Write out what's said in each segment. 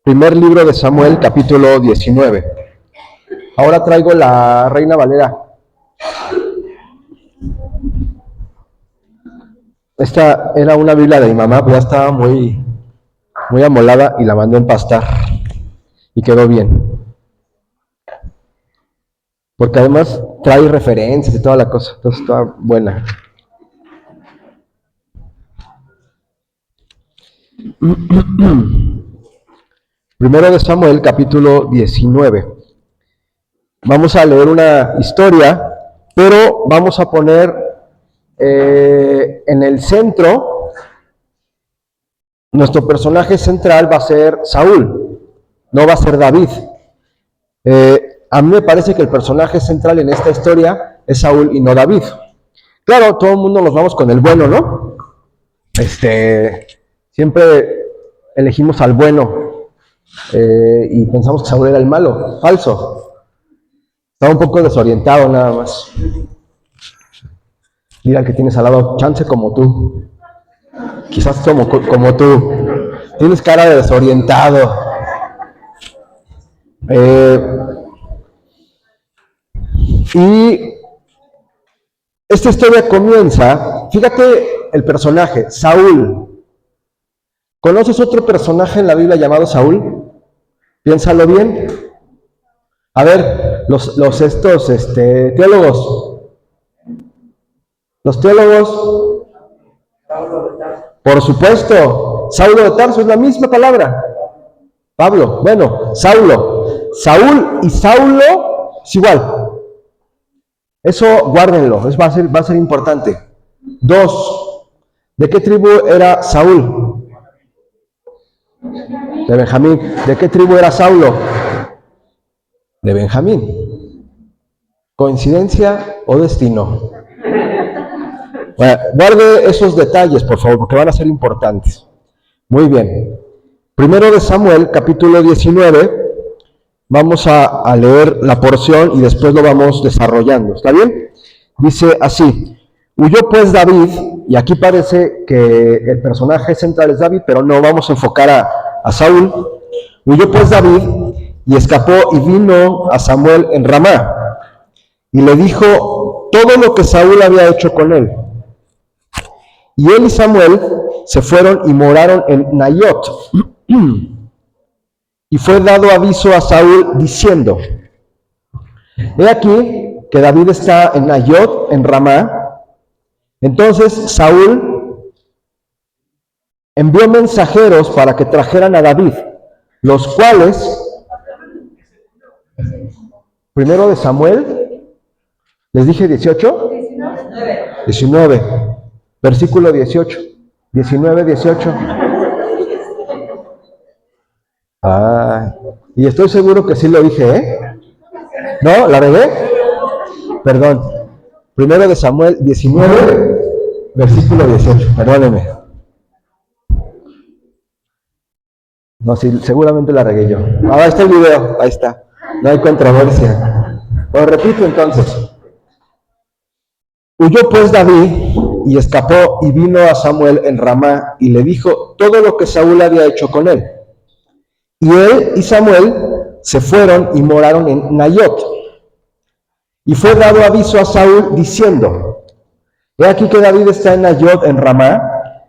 Primer libro de Samuel, capítulo 19. Ahora traigo la Reina Valera. Esta era una Biblia de mi mamá, pero ya estaba muy amolada y la mandé a empastar. Y quedó bien. Porque además trae referencias y toda la cosa. Entonces está buena. Primero de Samuel, capítulo 19. Vamos a leer una historia, pero vamos a poner en el centro, nuestro personaje central va a ser Saúl, no va a ser David. A mí me parece que el personaje central en esta historia es Saúl y no David. Claro, todo el mundo nos vamos con el bueno, ¿no? Siempre elegimos al bueno y pensamos que Saúl era el malo. Falso. Estaba un poco desorientado nada más. Mira que tienes al lado, chance como tú. Quizás como tú. Tienes cara de desorientado. Y esta historia comienza, fíjate el personaje, Saúl. ¿Conoces otro personaje en la Biblia llamado Saúl? Piénsalo bien. A ver, teólogos. Los teólogos. Por supuesto, Saulo de Tarso es la misma palabra. Pablo, bueno, Saulo. Saúl y Saulo es igual. Eso guárdenlo, va a ser importante. 2. ¿De qué tribu era Saúl? De Benjamín. ¿De qué tribu era Saulo? De Benjamín. ¿Coincidencia o destino? Bueno, guarde esos detalles, por favor, porque van a ser importantes. Muy bien. Primero de Samuel, capítulo 19. Vamos a leer la porción y después lo vamos desarrollando. ¿Está bien? Dice así: huyó pues David, y aquí parece que el personaje central es David, pero no, vamos a enfocar a Saúl. Huyó pues David y escapó y vino a Samuel en Ramá, y le dijo todo lo que Saúl había hecho con él. Y él y Samuel se fueron y moraron en Nayot. Y fue dado aviso a Saúl diciendo: he aquí que David está en Nayot, en Ramá. Entonces Saúl envió mensajeros para que trajeran a David, los cuales, primero de Samuel, les dije 18, 19, versículo 18, 19, 18. Y estoy seguro que sí lo dije, ¿eh? ¿No? ¿La regué? Perdón. Primero de Samuel 19, versículo 18. Perdóneme. No, sí, seguramente la regué yo. Ahí está el video, ahí está. No hay controversia. Bueno, repito entonces. Huyó pues David y escapó y vino a Samuel en Ramá y le dijo todo lo que Saúl había hecho con él. Y él y Samuel se fueron y moraron en Nayot. Y fue dado aviso a Saúl diciendo: he aquí que David está en Nayot, en Ramá.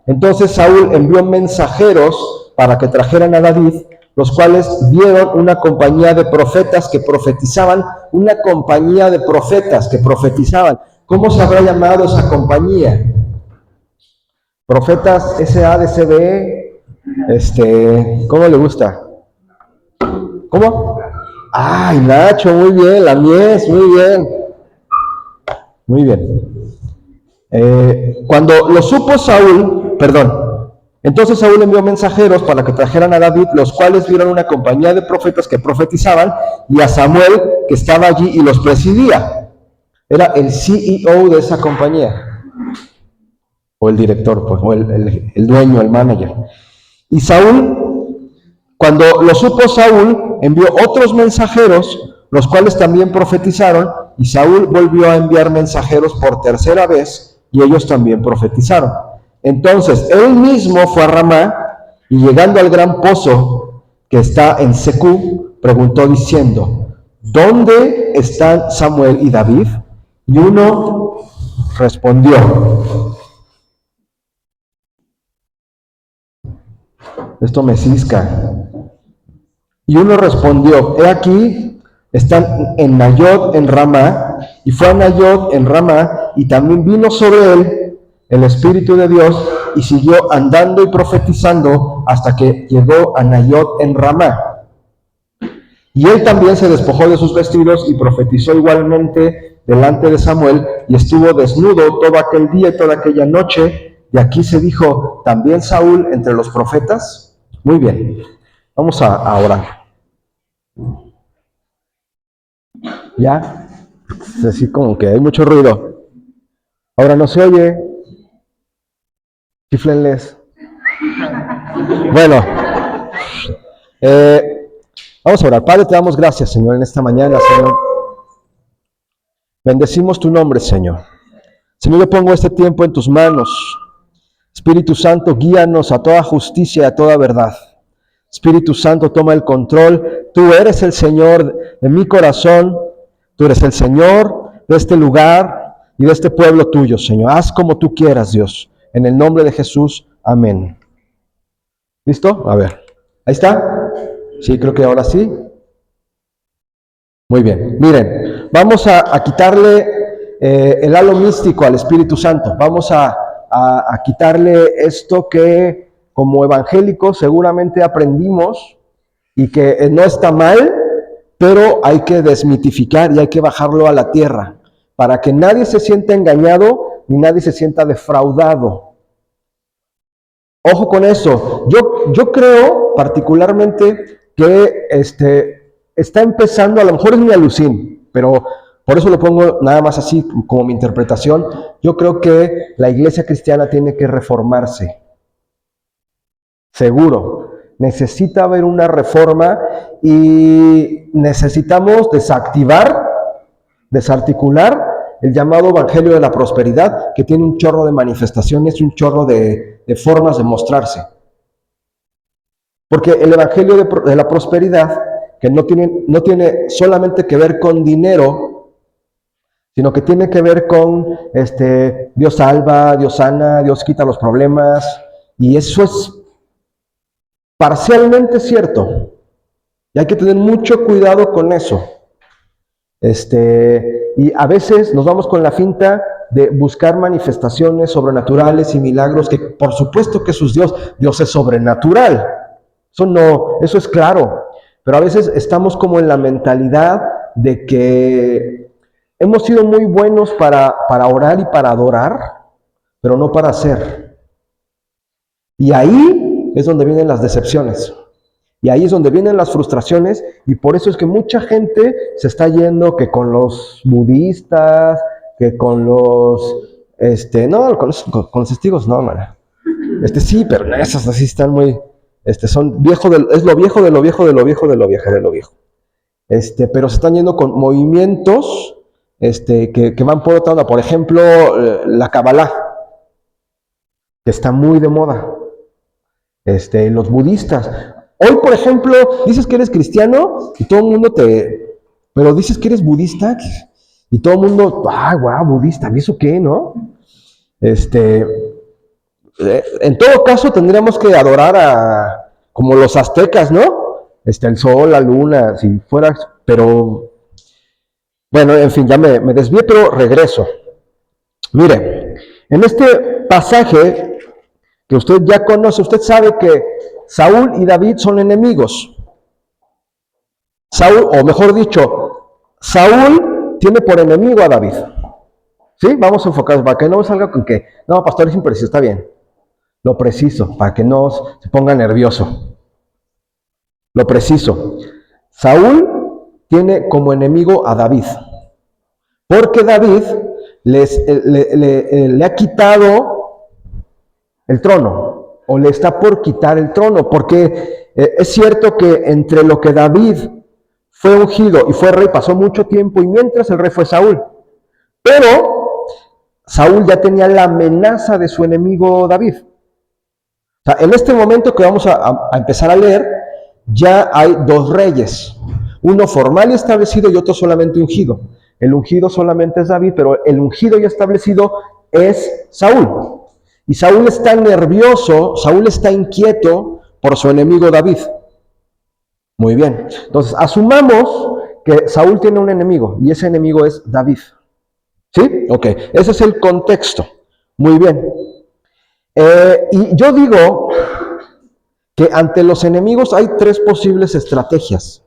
Entonces Saúl envió mensajeros para que trajeran a David, los cuales vieron una compañía de profetas que profetizaban. Una compañía de profetas que profetizaban. ¿Cómo se habrá llamado esa compañía? Profetas SADCB. ¿Cómo le gusta? ¿Cómo? ¡Ay, Nacho! Muy bien, la Mies, muy bien. Muy bien. Cuando lo supo Saúl, entonces Saúl envió mensajeros para que trajeran a David, los cuales vieron una compañía de profetas que profetizaban, y a Samuel, que estaba allí y los presidía. Era el CEO de esa compañía. O el director, pues, o el dueño, el manager. Y Saúl, cuando lo supo Saúl, envió otros mensajeros, los cuales también profetizaron, y Saúl volvió a enviar mensajeros por tercera vez, y ellos también profetizaron. Entonces, él mismo fue a Ramá, y llegando al gran pozo que está en Secú, preguntó diciendo: ¿dónde están Samuel y David? Y uno respondió. Esto me cisca. Y uno respondió: he aquí, están en Nayot en Ramá. Y fue a Nayot en Ramá, y también vino sobre él el Espíritu de Dios, y siguió andando y profetizando hasta que llegó a Nayot en Ramá. Y él también se despojó de sus vestidos y profetizó igualmente delante de Samuel, y estuvo desnudo todo aquel día y toda aquella noche. Y aquí se dijo: ¿también Saúl entre los profetas? Muy bien, vamos a orar. ¿Ya? Así como que hay mucho ruido. Ahora no se oye. Chiflenles. Bueno, vamos a orar. Padre, te damos gracias, Señor, en esta mañana, Señor. Bendecimos tu nombre, Señor. Señor, yo pongo este tiempo en tus manos. Espíritu Santo, guíanos a toda justicia y a toda verdad. Espíritu Santo, toma el control. Tú eres el Señor de mi corazón. Tú eres el Señor de este lugar y de este pueblo tuyo, Señor. Haz como tú quieras, Dios. En el nombre de Jesús. Amén. ¿Listo? A ver. ¿Ahí está? Sí, creo que ahora sí. Muy bien. Miren, vamos a quitarle el halo místico al Espíritu Santo. Vamos a quitarle esto que como evangélicos seguramente aprendimos y que no está mal, pero hay que desmitificar y hay que bajarlo a la tierra para que nadie se sienta engañado ni nadie se sienta defraudado. Ojo con eso. Yo creo particularmente que está empezando, a lo mejor es mi alucín, pero por eso lo pongo nada más así como mi interpretación. Yo creo que la iglesia cristiana tiene que reformarse. Seguro. Necesita haber una reforma y necesitamos desarticular el llamado Evangelio de la Prosperidad, que tiene un chorro de manifestaciones, un chorro de formas de mostrarse. Porque el Evangelio de la Prosperidad, que no tiene solamente que ver con dinero, sino que tiene que ver con Dios salva, Dios sana, Dios quita los problemas, y eso es parcialmente cierto. Y hay que tener mucho cuidado con eso. Y a veces nos vamos con la finta de buscar manifestaciones sobrenaturales y milagros, que por supuesto que eso es Dios. Dios es sobrenatural. Eso es claro. Pero a veces estamos como en la mentalidad de que hemos sido muy buenos para orar y para adorar, pero no para hacer. Y ahí es donde vienen las decepciones. Y ahí es donde vienen las frustraciones, y por eso es que mucha gente se está yendo que con los budistas, que con los, con los testigos, no, hermana. Sí, pero esas así están muy, son es lo viejo de lo viejo de lo viejo de lo viejo de lo viejo. Pero se están yendo con movimientos, que van por otra onda. Por ejemplo, la Kabbalah, que está muy de moda. Los budistas. Hoy, por ejemplo, dices que eres cristiano y todo el mundo pero dices que eres budista y todo el mundo, guau, budista, ¿y eso qué, no? En todo caso tendríamos que adorar como los aztecas, ¿no? El sol, la luna, si fuera, pero bueno, en fin, ya me desvié, pero regreso. Mire, en este pasaje que usted ya conoce, usted sabe que Saúl y David son enemigos. Saúl, o mejor dicho, Saúl tiene por enemigo a David. ¿Sí? Vamos a enfocarnos para que no salga con que, no, pastor, es impreciso, está bien. Lo preciso, para que no se ponga nervioso. Lo preciso. Saúl tiene como enemigo a David. Porque David le ha quitado el trono. O le está por quitar el trono, porque es cierto que entre lo que David fue ungido y fue rey pasó mucho tiempo, y mientras el rey fue Saúl. Pero Saúl ya tenía la amenaza de su enemigo David. O sea, en este momento que vamos a empezar a leer, ya hay dos reyes, uno formal y establecido y otro solamente ungido. El ungido solamente es David, pero el ungido y establecido es Saúl. Y Saúl está nervioso, Saúl está inquieto por su enemigo David. Muy bien, entonces asumamos que Saúl tiene un enemigo y ese enemigo es David. ¿Sí? Ok, ese es el contexto. Muy bien. Y yo digo que ante los enemigos hay tres posibles estrategias.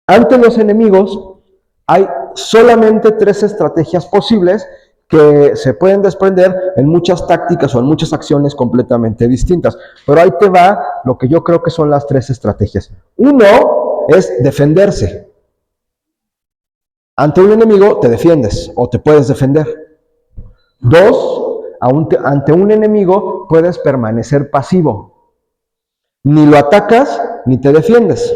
Ante los enemigos hay solamente tres estrategias posibles que se pueden desprender en muchas tácticas o en muchas acciones completamente distintas. Pero ahí te va lo que yo creo que son las tres estrategias. Uno es defenderse. Ante un enemigo te defiendes o te puedes defender. Dos, ante un enemigo puedes permanecer pasivo. Ni lo atacas ni te defiendes.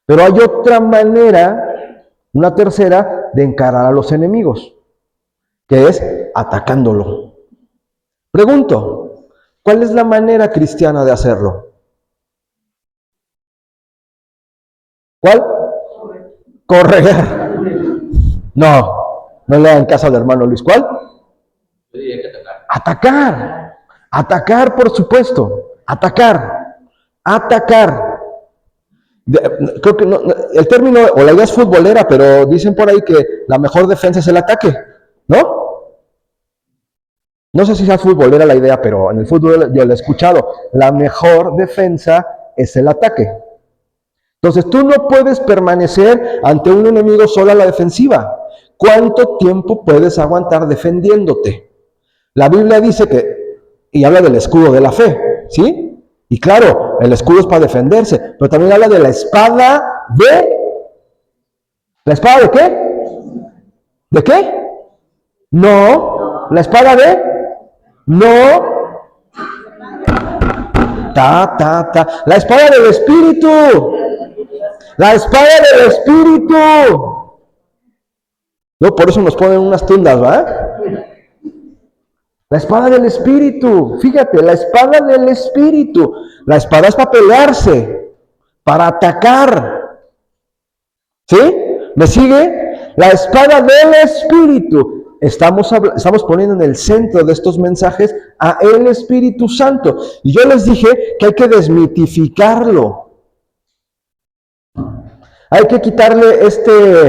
Pero hay otra manera, una tercera, de encarar a los enemigos, que es atacándolo. Pregunto, ¿cuál es la manera cristiana de hacerlo? ¿Cuál? Correr. No le hagan caso al hermano Luis. ¿Cuál? Yo diría que atacar. Atacar. Atacar, por supuesto. Atacar. Creo que el término o la idea es futbolera, pero dicen por ahí que la mejor defensa es el ataque, ¿no? No sé si sea futbolera la idea, pero en el fútbol yo lo he escuchado. La mejor defensa es el ataque. Entonces tú no puedes permanecer ante un enemigo solo a la defensiva. ¿Cuánto tiempo puedes aguantar defendiéndote? La Biblia dice que, y habla del escudo de la fe, ¿sí? Y claro, el escudo es para defenderse, pero también habla de la espada de... ¿La espada de qué? ¿De qué? No. ¿La espada de? No. La espada del Espíritu. La espada del Espíritu. No, por eso nos ponen unas tundas, ¿va? La espada del Espíritu. Fíjate, la espada del Espíritu. La espada es para pelearse, para atacar. ¿Sí? ¿Me sigue? La espada del Espíritu. Estamos poniendo en el centro de estos mensajes a el Espíritu Santo. Y yo les dije que hay que desmitificarlo. Hay que quitarle esta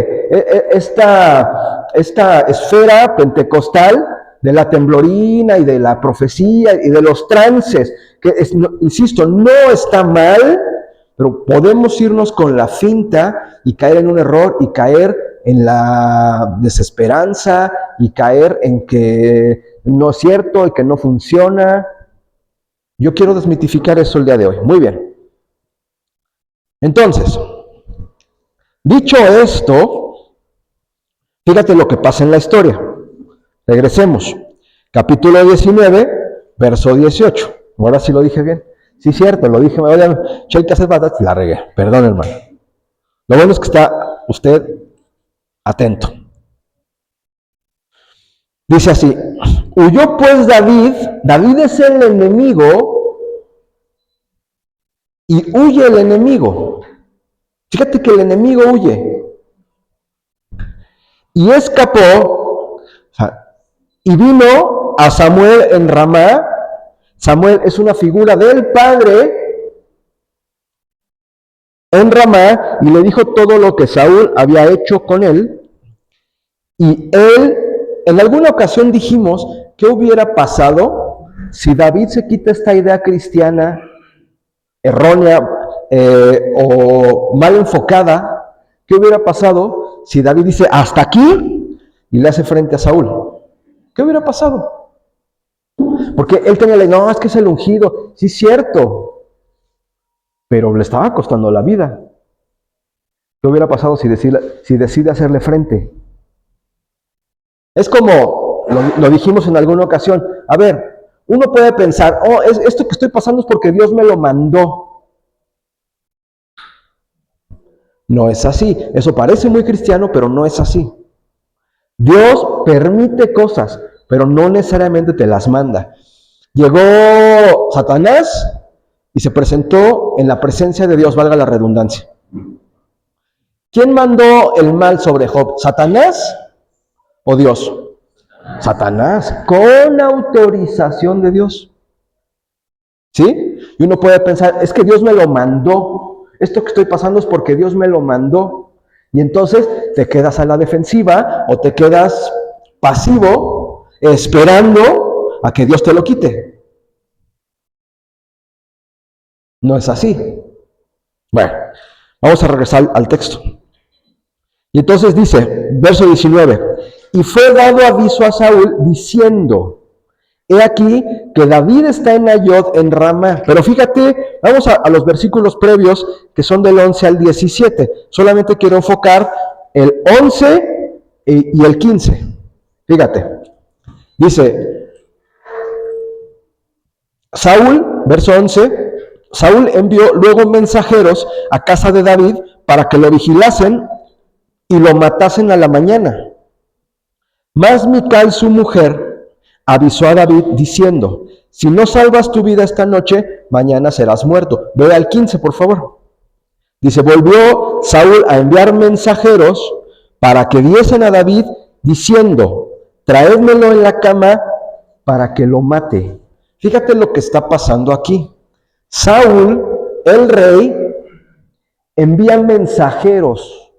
esfera pentecostal de la temblorina y de la profecía y de los trances, que insisto, no está mal, pero podemos irnos con la finta y caer en un error y caer en la desesperanza y caer en que no es cierto y que no funciona. Yo quiero desmitificar eso el día de hoy. Muy bien. Entonces, dicho esto, fíjate lo que pasa en la historia. Regresemos. Capítulo 19, verso 18. Ahora sí lo dije bien. Sí, cierto, lo dije. Che, que hacer patatas, la regué. Perdón, hermano. Lo bueno es que está usted atento. Dice así: huyó pues David es el enemigo, y huye el enemigo. Fíjate que el enemigo huye. Y escapó, y vino a Samuel en Ramá. Samuel es una figura del padre en Ramá, y le dijo todo lo que Saúl había hecho con él. Y él, en alguna ocasión dijimos, ¿qué hubiera pasado si David se quita esta idea cristiana errónea o mal enfocada? ¿Qué hubiera pasado si David dice hasta aquí y le hace frente a Saúl? ¿Qué hubiera pasado? Porque él tenía la idea, no, es que es el ungido. Sí, cierto, pero le estaba costando la vida. ¿Qué hubiera pasado si decide hacerle frente? Es como, lo dijimos en alguna ocasión, a ver, uno puede pensar, esto que estoy pasando es porque Dios me lo mandó. No es así. Eso parece muy cristiano, pero no es así. Dios permite cosas, pero no necesariamente te las manda. Llegó Satanás y se presentó en la presencia de Dios, valga la redundancia. ¿Quién mandó el mal sobre Job? ¿Satanás o Dios? Satanás, con autorización de Dios. ¿Sí? Y uno puede pensar, es que Dios me lo mandó. Esto que estoy pasando es porque Dios me lo mandó. Y entonces te quedas a la defensiva o te quedas pasivo esperando a que Dios te lo quite. No es así. Bueno, vamos a regresar al texto. Y entonces dice, verso 19, y fue dado aviso a Saúl diciendo, he aquí que David está en Nayot en Ramá. Pero fíjate, vamos a los versículos previos que son del 11 al 17. Solamente quiero enfocar el 11 y el 15. Fíjate, dice, Saúl, verso 11, Saúl envió luego mensajeros a casa de David para que lo vigilasen y lo matasen a la mañana. Mas Mical, su mujer, avisó a David diciendo, si no salvas tu vida esta noche, mañana serás muerto. Ve al 15, por favor. Dice, volvió Saúl a enviar mensajeros para que diesen a David diciendo, traédmelo en la cama para que lo mate. Fíjate lo que está pasando aquí. Saúl, el rey, envía mensajeros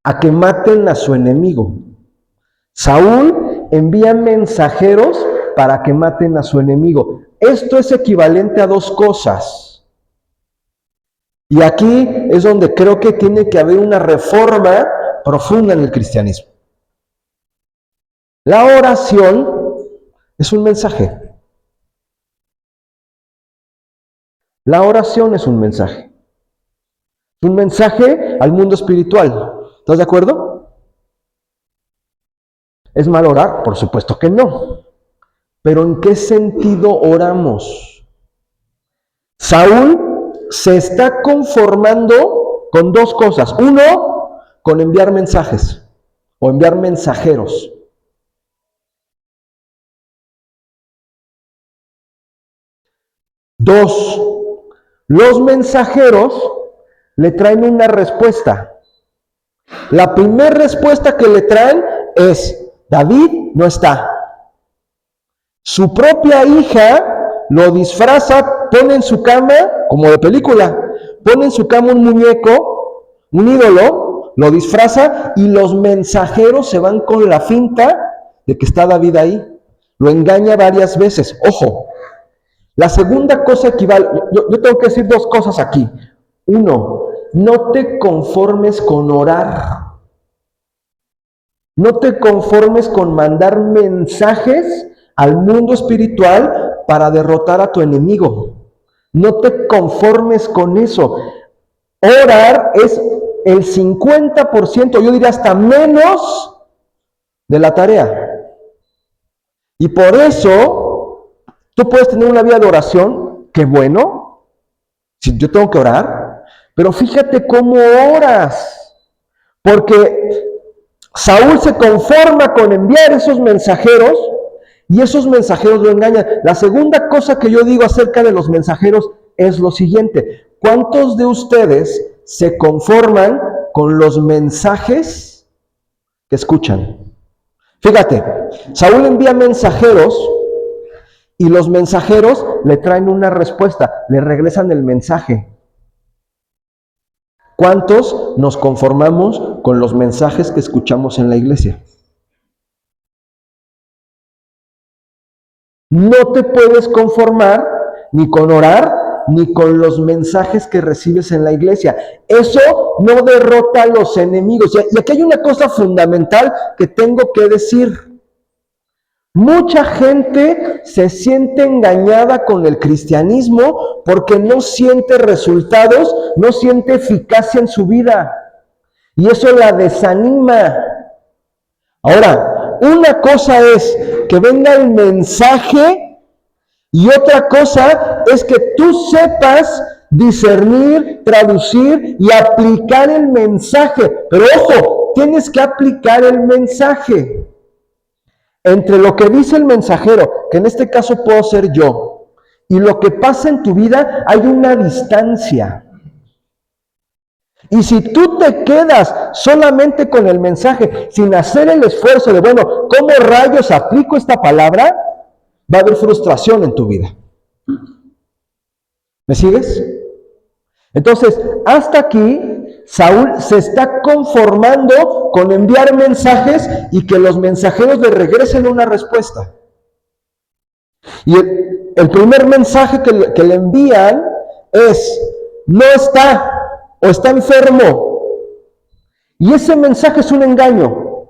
a que maten a su enemigo. Saúl envía mensajeros para que maten a su enemigo. Esto es equivalente a dos cosas. Y aquí es donde creo que tiene que haber una reforma profunda en el cristianismo. La oración es un mensaje. La oración es un mensaje. Es un mensaje al mundo espiritual. ¿Estás de acuerdo? ¿Es mal orar? Por supuesto que no. Pero ¿en qué sentido oramos? Saúl se está conformando con dos cosas. Uno, con enviar mensajes o enviar mensajeros. Dos, los mensajeros le traen una respuesta. La primera respuesta que le traen es, David no está. Su propia hija lo disfraza, pone en su cama, como de película, pone en su cama un muñeco, un ídolo, lo disfraza y los mensajeros se van con la finta de que está David ahí. Lo engaña varias veces. Ojo, la segunda cosa equivale, yo tengo que decir dos cosas aquí. Uno, no te conformes con orar. No te conformes con mandar mensajes al mundo espiritual para derrotar a tu enemigo. No te conformes con eso. Orar es el 50%, yo diría hasta menos, de la tarea. Y por eso, tú puedes tener una vida de oración, qué bueno, si yo tengo que orar, pero fíjate cómo oras, porque Saúl se conforma con enviar esos mensajeros y esos mensajeros lo engañan. La segunda cosa que yo digo acerca de los mensajeros es lo siguiente. ¿Cuántos de ustedes se conforman con los mensajes que escuchan? Fíjate, Saúl envía mensajeros y los mensajeros le traen una respuesta, le regresan el mensaje. ¿Cuántos nos conformamos con los mensajes que escuchamos en la iglesia? No te puedes conformar ni con orar, ni con los mensajes que recibes en la iglesia. Eso no derrota a los enemigos. Y aquí hay una cosa fundamental que tengo que decir. Mucha gente se siente engañada con el cristianismo porque no siente resultados, no siente eficacia en su vida. Y eso la desanima. Ahora, una cosa es que venga el mensaje y otra cosa es que tú sepas discernir, traducir y aplicar el mensaje. Pero ojo, tienes que aplicar el mensaje. Entre lo que dice el mensajero, que en este caso puedo ser yo, y lo que pasa en tu vida hay una distancia. Y si tú te quedas solamente con el mensaje, sin hacer el esfuerzo de, bueno, ¿cómo rayos aplico esta palabra? Va a haber frustración en tu vida. ¿Me sigues? Entonces, hasta aquí, Saúl se está conformando con enviar mensajes y que los mensajeros le regresen una respuesta. Y el primer mensaje que le envían es, no está, o está enfermo. Y ese mensaje es un engaño.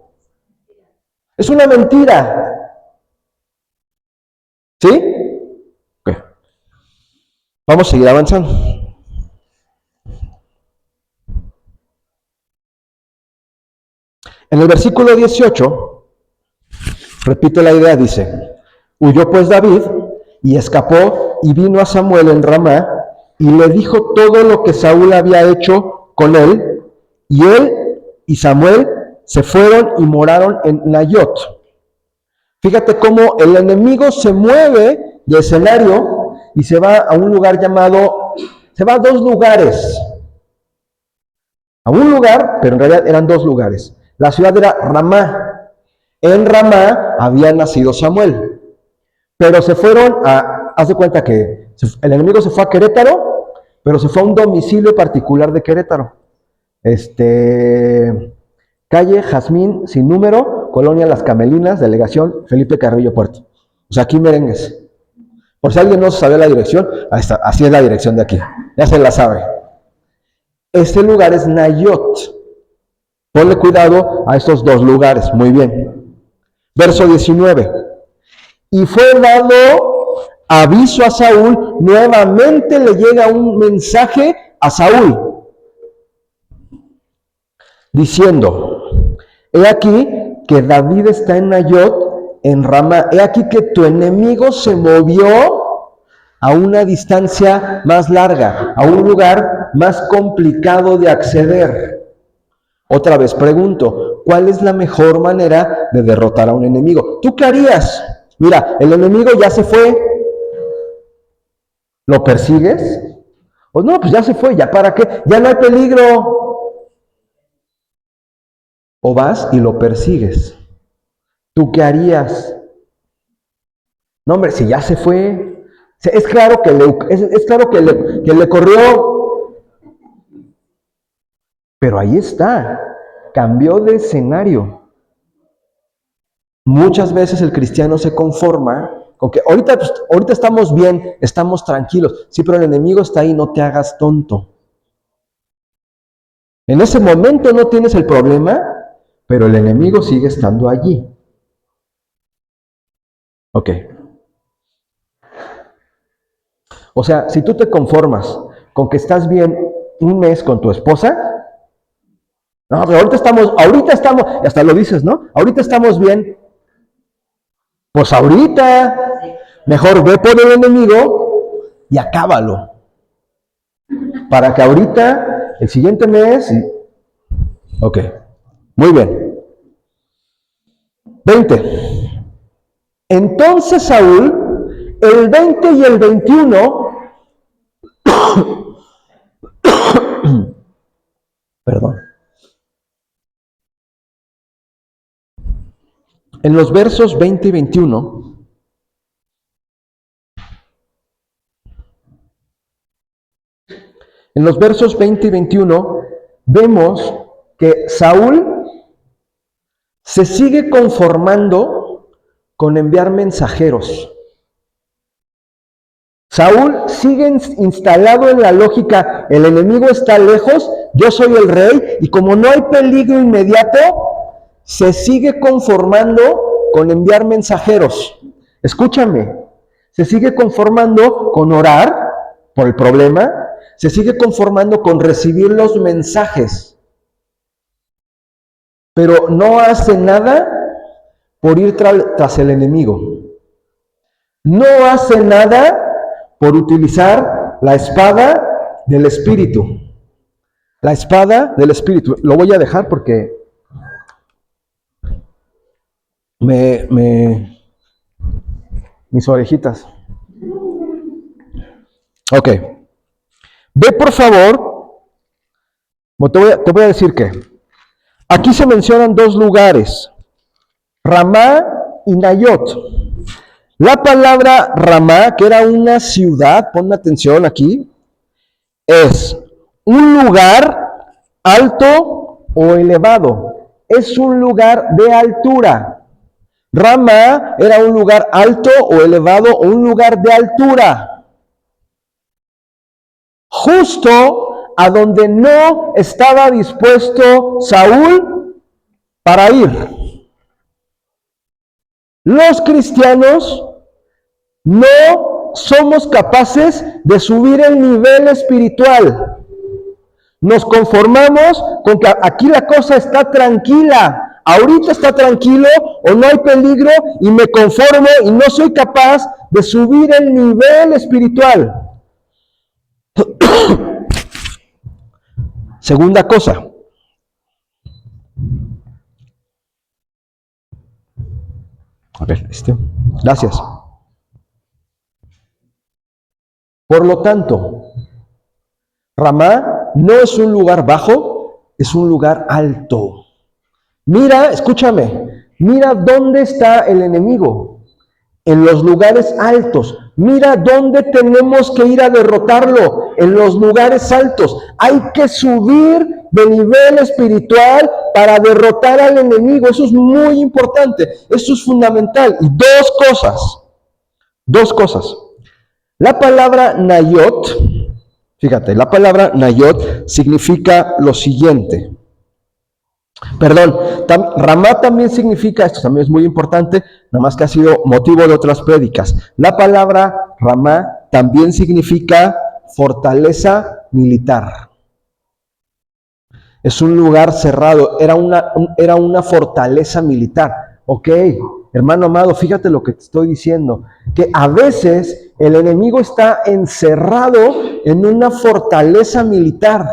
Es una mentira. ¿Sí? Okay. Vamos a seguir avanzando. En el versículo 18, repito la idea, dice, huyó pues David y escapó y vino a Samuel en Ramá y le dijo todo lo que Saúl había hecho con él, y él y Samuel se fueron y moraron en Nayot. Fíjate cómo el enemigo se mueve de escenario y se va a un lugar llamado, se va a dos lugares. A un lugar, pero en realidad eran dos lugares. La ciudad era Ramá. En Ramá había nacido Samuel. Pero se fueron a, haz de cuenta que el enemigo se fue a Querétaro, pero se fue a un domicilio particular de Querétaro. Calle Jazmín sin número, Colonia Las Camelinas, delegación Felipe Carrillo Puerto. O sea, aquí Merengues. Por si alguien no sabe la dirección, ahí está, así es la dirección de aquí. Ya se la sabe. Este lugar es Nayot. Ponle cuidado a estos dos lugares. Muy bien. Verso 19. Y fue dado aviso a Saúl, nuevamente le llega un mensaje a Saúl, diciendo, he aquí que David está en Nayot, en Ramá, he aquí que tu enemigo se movió a una distancia más larga, a un lugar más complicado de acceder. Otra vez pregunto, ¿cuál es la mejor manera de derrotar a un enemigo? ¿Tú qué harías? Mira, el enemigo ya se fue. ¿Lo persigues? O no, pues ya se fue, ¿ya para qué? Ya no hay peligro. O vas y lo persigues. ¿Tú qué harías? No, hombre, si ya se fue. Es claro que le corrió. Pero ahí está. Cambió de escenario. Muchas veces el cristiano se conforma con que ahorita estamos bien, estamos tranquilos. Sí, pero el enemigo está ahí, no te hagas tonto. En ese momento no tienes el problema, pero el enemigo sigue estando allí. Ok. O sea, si tú te conformas con que estás bien un mes con tu esposa, no, pero ahorita estamos, hasta lo dices, ¿no? Ahorita estamos bien. Pues ahorita, mejor ve por el enemigo y acábalo. Para que ahorita, el siguiente mes, ok, muy bien. 20. Entonces Saúl, el 20 y el 21, perdón, en los versos 20 y 21, en los versos 20 y 21, vemos que Saúl se sigue conformando con enviar mensajeros. Saúl sigue instalado en la lógica, el enemigo está lejos, yo soy el rey, y como no hay peligro inmediato, se sigue conformando con enviar mensajeros. Escúchame, se sigue conformando con orar por el problema, se sigue conformando con recibir los mensajes, pero no hace nada por ir tras el enemigo. No hace nada por utilizar la espada del Espíritu. La espada del Espíritu. Lo voy a dejar porque mis orejitas. Ok. Ve por favor, te voy a decir que aquí se mencionan dos lugares, Ramá y Nayot. La palabra Ramá, que era una ciudad, ponme atención aquí, es un lugar alto o elevado. Es un lugar de altura. Ramá era un lugar alto o elevado o un lugar de altura. Justo a donde no estaba dispuesto Saúl para ir. Los cristianos no somos capaces de subir el nivel espiritual. Nos conformamos con que aquí la cosa está tranquila. Ahorita está tranquilo o no hay peligro y me conformo y no soy capaz de subir el nivel espiritual. Segunda cosa. A ver, gracias. Por lo tanto, Ramá no es un lugar bajo, es un lugar alto. Mira, escúchame, mira dónde está el enemigo, en los lugares altos. Mira dónde tenemos que ir a derrotarlo, en los lugares altos. Hay que subir de nivel espiritual para derrotar al enemigo. Eso es muy importante, eso es fundamental. Y dos cosas. La palabra Nayot, fíjate, la palabra Nayot significa lo siguiente. Perdón, Ramá también significa, esto también es muy importante, nada más que ha sido motivo de otras prédicas. La palabra Ramá también significa fortaleza militar. Es un lugar cerrado, era una fortaleza militar. Ok, hermano amado, fíjate lo que te estoy diciendo, que a veces el enemigo está encerrado en una fortaleza militar.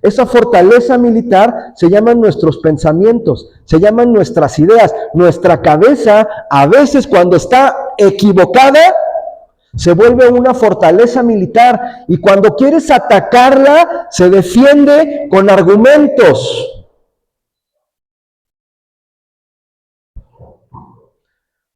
Esa fortaleza militar se llaman nuestros pensamientos, se llaman nuestras ideas. Nuestra cabeza, a veces cuando está equivocada, se vuelve una fortaleza militar y cuando quieres atacarla, se defiende con argumentos.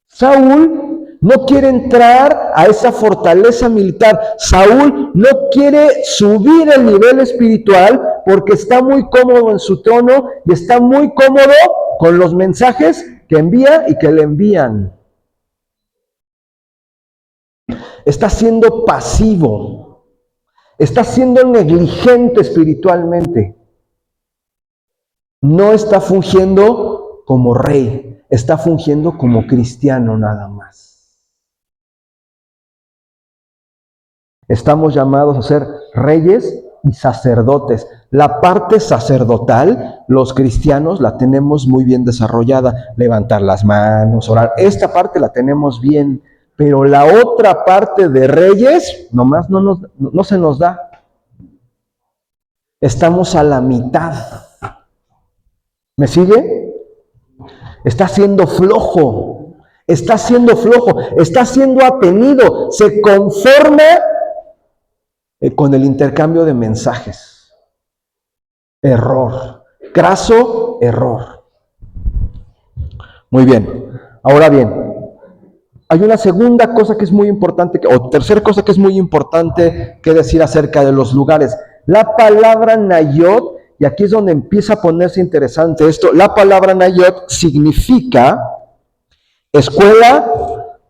Saúl no quiere entrar a esa fortaleza militar. Saúl no quiere subir el nivel espiritual porque está muy cómodo en su trono y está muy cómodo con los mensajes que envía y que le envían. Está siendo pasivo, está siendo negligente espiritualmente. No está fungiendo como rey, está fungiendo como cristiano nada más. Estamos llamados a ser reyes y sacerdotes. La parte sacerdotal, los cristianos la tenemos muy bien desarrollada. Levantar las manos, orar. Esta parte la tenemos bien. Pero la otra parte de reyes, nomás no se nos da. Estamos a la mitad. ¿Me sigue? Está siendo flojo. Está siendo atenido. Se conforma con el intercambio de mensajes. Error. Craso error. Muy bien. Ahora bien, hay una segunda cosa que es muy importante, o tercera cosa que es muy importante que decir acerca de los lugares. La palabra Nayot, y aquí es donde empieza a ponerse interesante esto, la palabra Nayot significa escuela,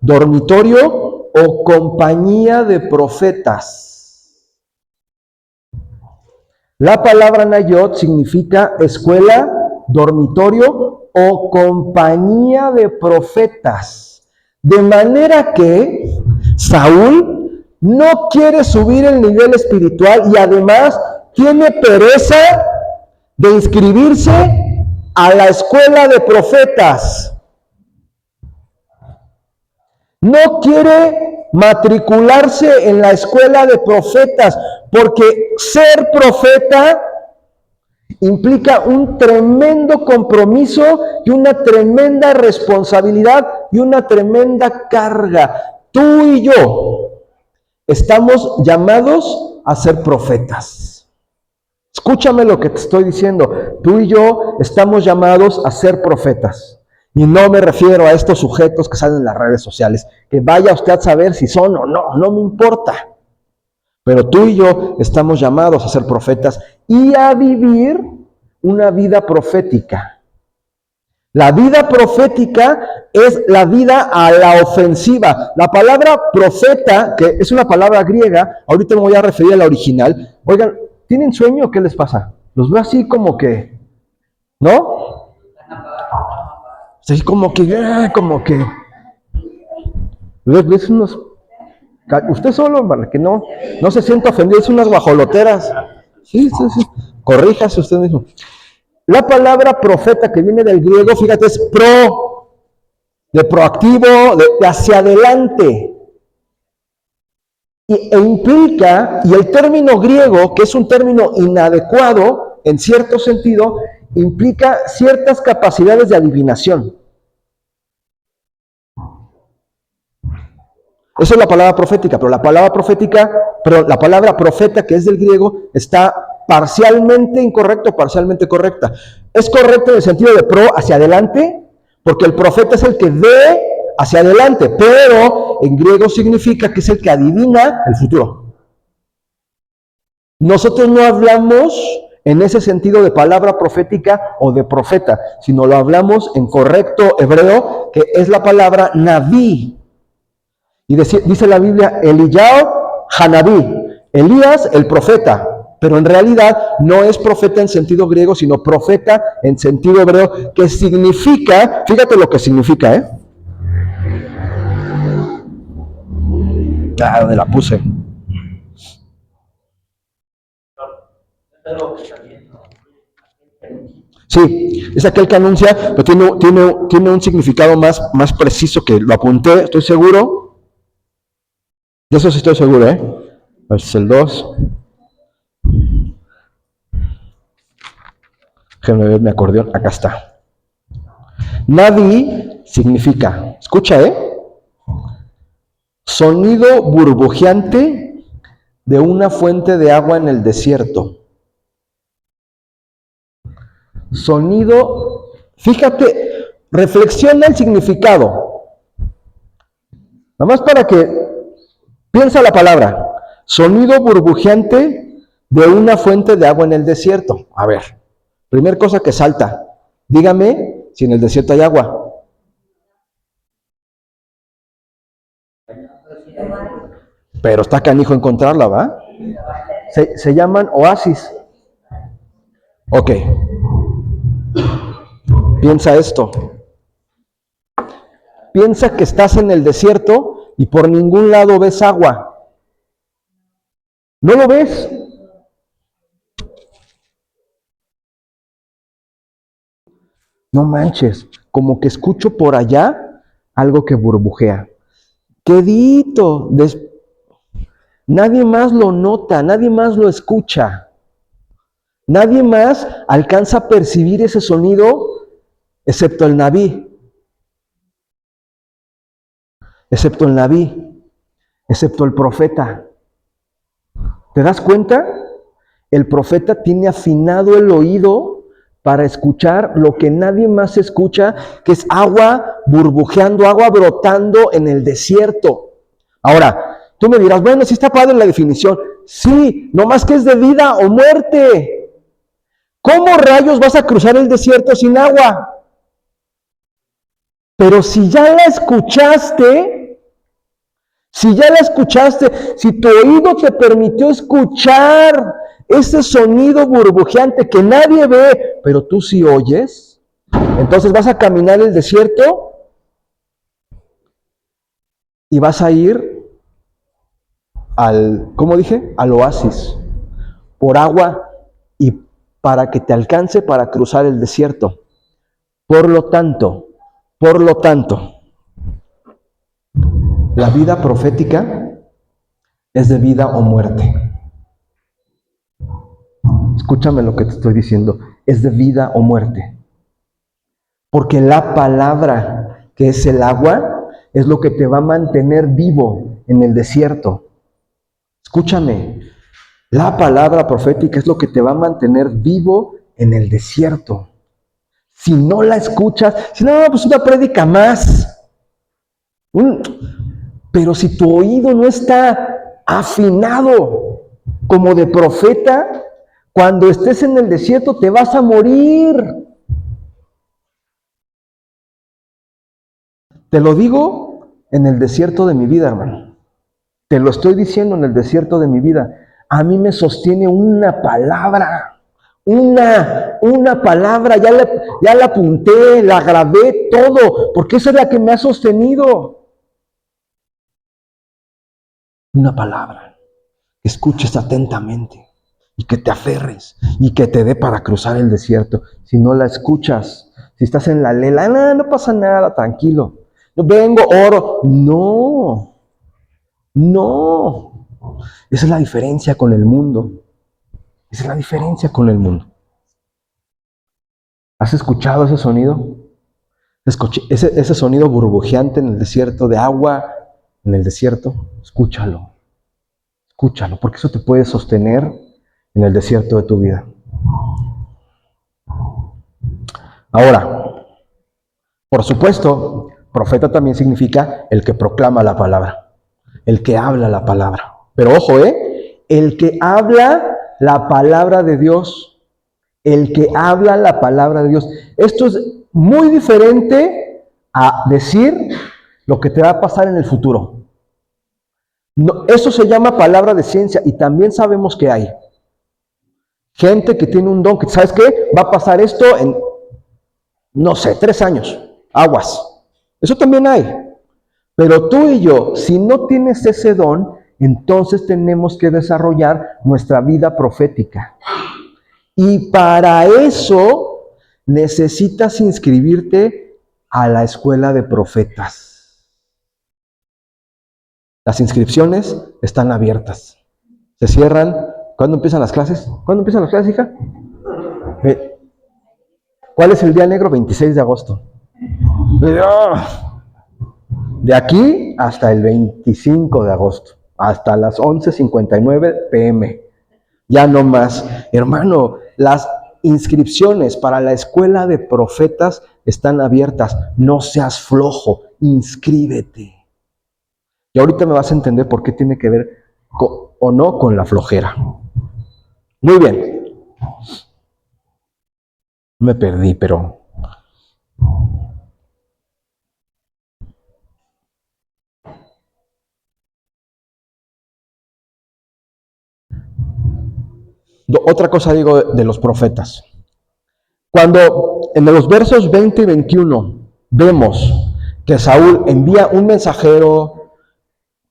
dormitorio o compañía de profetas. La palabra Nayot significa escuela, dormitorio o compañía de profetas. De manera que Saúl no quiere subir el nivel espiritual y además tiene pereza de inscribirse a la escuela de profetas. No quiere matricularse en la escuela de profetas porque ser profeta implica un tremendo compromiso y una tremenda responsabilidad y una tremenda carga. Tú y yo estamos llamados a ser profetas. Escúchame lo que te estoy diciendo. Tú y yo estamos llamados a ser profetas. Y no me refiero a estos sujetos que salen en las redes sociales. Que vaya usted a saber si son o no, no me importa. Pero tú y yo estamos llamados a ser profetas y a vivir una vida profética. La vida profética es la vida a la ofensiva. La palabra profeta, que es una palabra griega, ahorita me voy a referir a la original. Oigan, ¿tienen sueño o qué les pasa? Los veo así como que, ¿no? Así como que. ¿Ves unos? Usted solo, para que no se sienta ofendido, es unas guajoloteras. Sí. Corríjase usted mismo. La palabra profeta que viene del griego, fíjate, es de proactivo, de hacia adelante. E implica, y el término griego, que es un término inadecuado en cierto sentido, implica ciertas capacidades de adivinación. Esa es la palabra profética, pero la palabra profeta, que es del griego, está parcialmente incorrecta o parcialmente correcta. Es correcto en el sentido de hacia adelante, porque el profeta es el que ve hacia adelante, pero en griego significa que es el que adivina el futuro. Nosotros no hablamos en ese sentido de palabra profética o de profeta, sino lo hablamos en correcto hebreo, que es la palabra naví. Y dice la Biblia, Eliyahu Hanabí, Elías el profeta, pero en realidad no es profeta en sentido griego, sino profeta en sentido hebreo, que significa, fíjate lo que significa, ¿dónde la puse? Sí, es aquel que anuncia, pero tiene un significado más preciso, que lo apunté, estoy seguro. De eso sí estoy seguro, Es el 2. Déjenme ver mi acordeón, acá está. Naví significa, escucha, sonido burbujeante de una fuente de agua en el desierto. Sonido, fíjate, reflexiona el significado. Nada más para que piensa la palabra. Sonido burbujeante de una fuente de agua en el desierto. A ver, primer cosa que salta. Dígame si en el desierto hay agua. Pero está canijo encontrarla, ¿va? Se llaman oasis. Ok. Piensa esto. Piensa que estás en el desierto y por ningún lado ves agua. ¿No lo ves? No manches, como que escucho por allá algo que burbujea. Quedito. Nadie más lo nota, nadie más lo escucha. Nadie más alcanza a percibir ese sonido, excepto el Naví. Excepto el Naví, excepto el profeta. ¿Te das cuenta? El profeta tiene afinado el oído para escuchar lo que nadie más escucha, que es agua burbujeando, agua brotando en el desierto. Ahora, tú me dirás, bueno, sí está padre la definición. Sí, nomás que es de vida o muerte. ¿Cómo rayos vas a cruzar el desierto sin agua? Pero si ya la escuchaste, si tu oído te permitió escuchar ese sonido burbujeante que nadie ve, pero tú sí oyes, entonces vas a caminar el desierto y vas a ir al oasis, por agua y para que te alcance para cruzar el desierto. Por lo tanto, la vida profética es de vida o muerte. Escúchame lo que te estoy diciendo, es de vida o muerte. Porque la palabra, que es el agua, es lo que te va a mantener vivo en el desierto. Escúchame, la palabra profética es lo que te va a mantener vivo en el desierto. Si no la escuchas, si no, pues una prédica más. Pero si tu oído no está afinado como de profeta, cuando estés en el desierto te vas a morir. Te lo digo en el desierto de mi vida, hermano. Te lo estoy diciendo en el desierto de mi vida. A mí me sostiene una palabra. Una palabra. Ya la apunté, la grabé, todo. Porque esa es la que me ha sostenido. Una palabra. Que escuches atentamente. Y que te aferres. Y que te dé para cruzar el desierto. Si no la escuchas. Si estás en la lela, no pasa nada, tranquilo. No vengo, oro. No. No. Esa es la diferencia con el mundo. Esa es la diferencia con el mundo. ¿Has escuchado ese sonido? Ese sonido burbujeante en el desierto, de agua en el desierto. Escúchalo. Escúchalo, porque eso te puede sostener en el desierto de tu vida. Ahora, por supuesto, profeta también significa el que proclama la palabra, el que habla la palabra. Pero ojo, el que habla la palabra de Dios, el que habla la palabra de Dios. Esto es muy diferente a decir lo que te va a pasar en el futuro. No, eso se llama palabra de ciencia y también sabemos que hay gente que tiene un don que, ¿sabes qué? Va a pasar esto en, no sé, 3 años. Aguas. Eso también hay. Pero tú y yo, si no tienes ese don, entonces tenemos que desarrollar nuestra vida profética. Y para eso necesitas inscribirte a la escuela de profetas. Las inscripciones están abiertas. Se cierran. ¿Cuándo empiezan las clases? ¿Cuándo empiezan las clases, hija? ¿Cuál es el día negro? 26 de agosto. De aquí hasta el 25 de agosto, hasta las 11:59 p.m. Ya no más. Hermano, las inscripciones para la escuela de profetas están abiertas. No seas flojo, inscríbete. Y ahorita me vas a entender por qué tiene que ver o no con la flojera. Muy bien. Me perdí, pero... Otra cosa digo de los profetas. Cuando en los versos 20 y 21 vemos que Saúl envía un mensajero,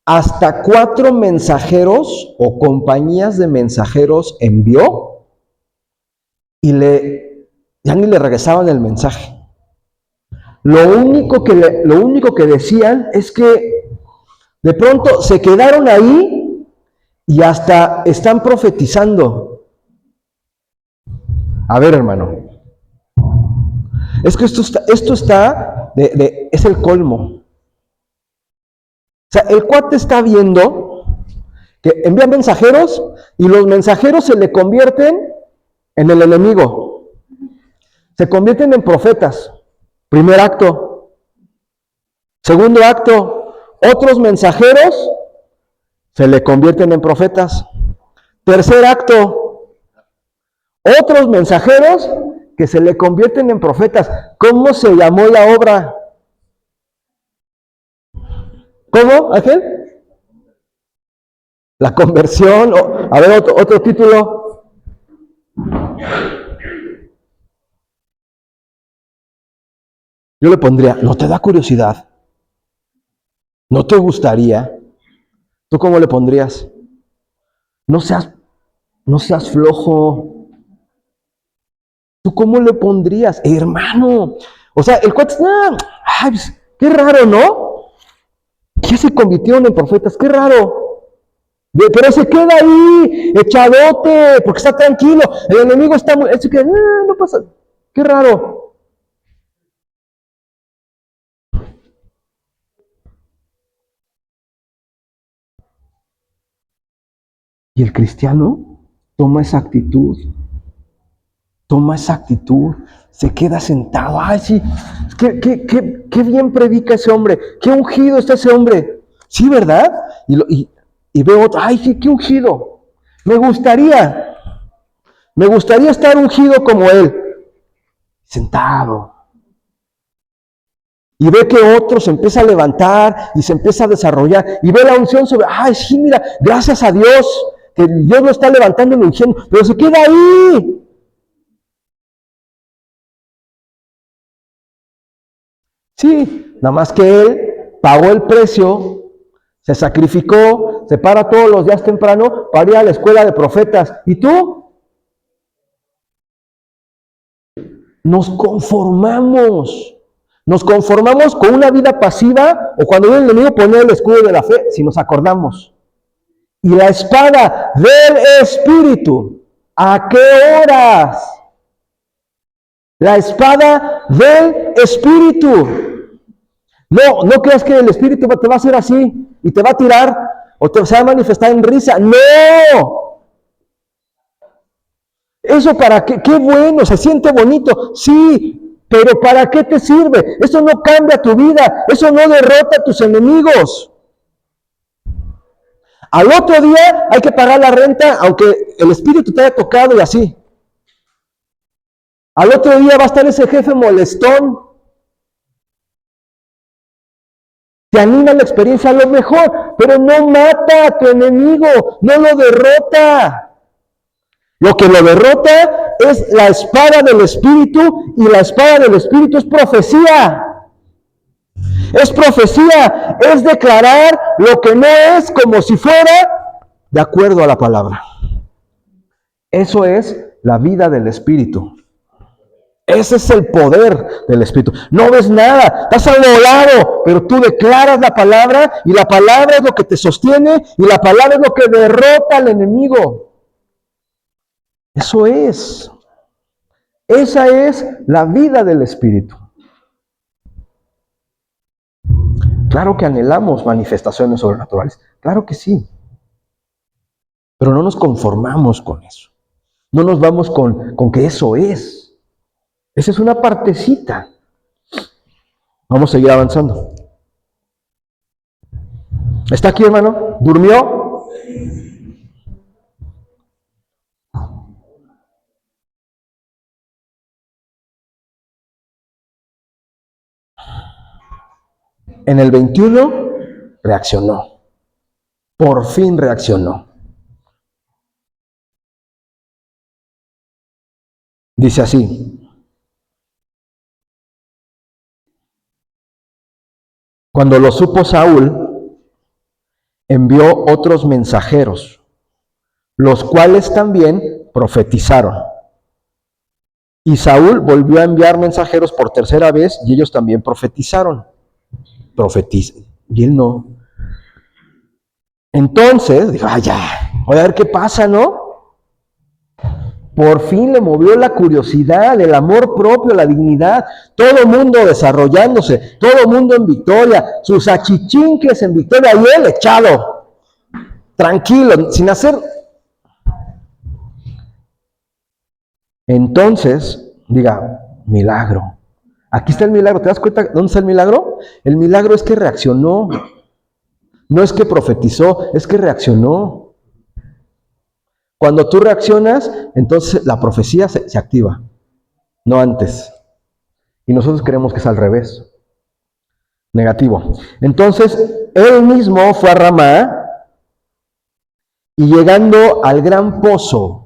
hasta 4 mensajeros o compañías de mensajeros envió y ya ni le regresaban el mensaje. Lo único que decían es que de pronto se quedaron ahí y hasta están profetizando. A ver, hermano, es que esto está es el colmo. O sea, el cuate está viendo que envía mensajeros y los mensajeros se le convierten en el enemigo. Se convierten en profetas. Primer acto. Segundo acto, otros mensajeros se le convierten en profetas. Tercer acto, otros mensajeros que se le convierten en profetas. ¿Cómo se llamó la obra? ¿Cómo, Ángel? La conversión. A ver, otro título. Yo le pondría, ¿no te da curiosidad? ¿No te gustaría? ¿Tú cómo le pondrías? No seas flojo. ¿Tú cómo le pondrías? Hermano. O sea, el cuate, ay, pues, qué raro, ¿no? Ya se convirtieron en profetas, qué raro. Pero se queda ahí, echadote, porque está tranquilo. El enemigo está muy, él se queda, no pasa, qué raro. Y el cristiano toma esa actitud. Se queda sentado. Ay, sí, qué bien predica ese hombre. Qué ungido está ese hombre. Sí, ¿verdad? Y veo otro. Ay, sí, qué ungido. Me gustaría estar ungido como él. Sentado. Y ve que otro se empieza a levantar y se empieza a desarrollar. Y ve la unción sobre, ay, sí, mira, gracias a Dios, que Dios lo está levantando y lo ungiendo, pero se queda ahí. Sí, nada más que él pagó el precio, se sacrificó, se para todos los días temprano para ir a la escuela de profetas. ¿Y tú? Nos conformamos con una vida pasiva, o cuando viene el enemigo pone el escudo de la fe, si nos acordamos. Y la espada del Espíritu, ¿a qué horas? La espada del Espíritu. No creas que el Espíritu te va a hacer así y te va a tirar o te va a manifestar en risa. ¡No! Eso para qué, qué bueno, se siente bonito, sí, pero ¿para qué te sirve? Eso no cambia tu vida, eso no derrota a tus enemigos. Al otro día hay que pagar la renta, aunque el Espíritu te haya tocado y así. Al otro día va a estar ese jefe molestón. Te anima la experiencia a lo mejor, pero no mata a tu enemigo, no lo derrota. Lo que lo derrota es la espada del Espíritu, y la espada del Espíritu es profecía. Es profecía, es declarar lo que no es como si fuera de acuerdo a la palabra. Eso es la vida del Espíritu. Ese es el poder del Espíritu. No ves nada, estás anulado, pero tú declaras la palabra, y la palabra es lo que te sostiene, y la palabra es lo que derrota al enemigo. Eso es. Esa es la vida del Espíritu. Claro que anhelamos manifestaciones sobrenaturales, claro que sí. Pero no nos conformamos con eso. No nos vamos con que eso es. Esa es una partecita. Vamos a seguir avanzando. ¿Está aquí, hermano? ¿Durmió? En el 21 reaccionó. Por fin reaccionó. Dice así: cuando lo supo Saúl, envió otros mensajeros, los cuales también profetizaron. Y Saúl volvió a enviar mensajeros por tercera vez, y ellos también profetizaron. Y él no. Entonces dijo, ya, voy a ver qué pasa, ¿no? Por fin le movió la curiosidad, el amor propio, la dignidad. Todo el mundo desarrollándose, todo el mundo en victoria, sus achichinques en victoria, y él echado, tranquilo, sin hacer. Entonces, diga, milagro. Aquí está el milagro. ¿Te das cuenta dónde está el milagro? El milagro es que reaccionó. No es que profetizó, es que reaccionó. Cuando tú reaccionas, entonces la profecía se activa, no antes. Y nosotros creemos que es al revés. Negativo. Entonces, él mismo fue a Ramá, y llegando al gran pozo,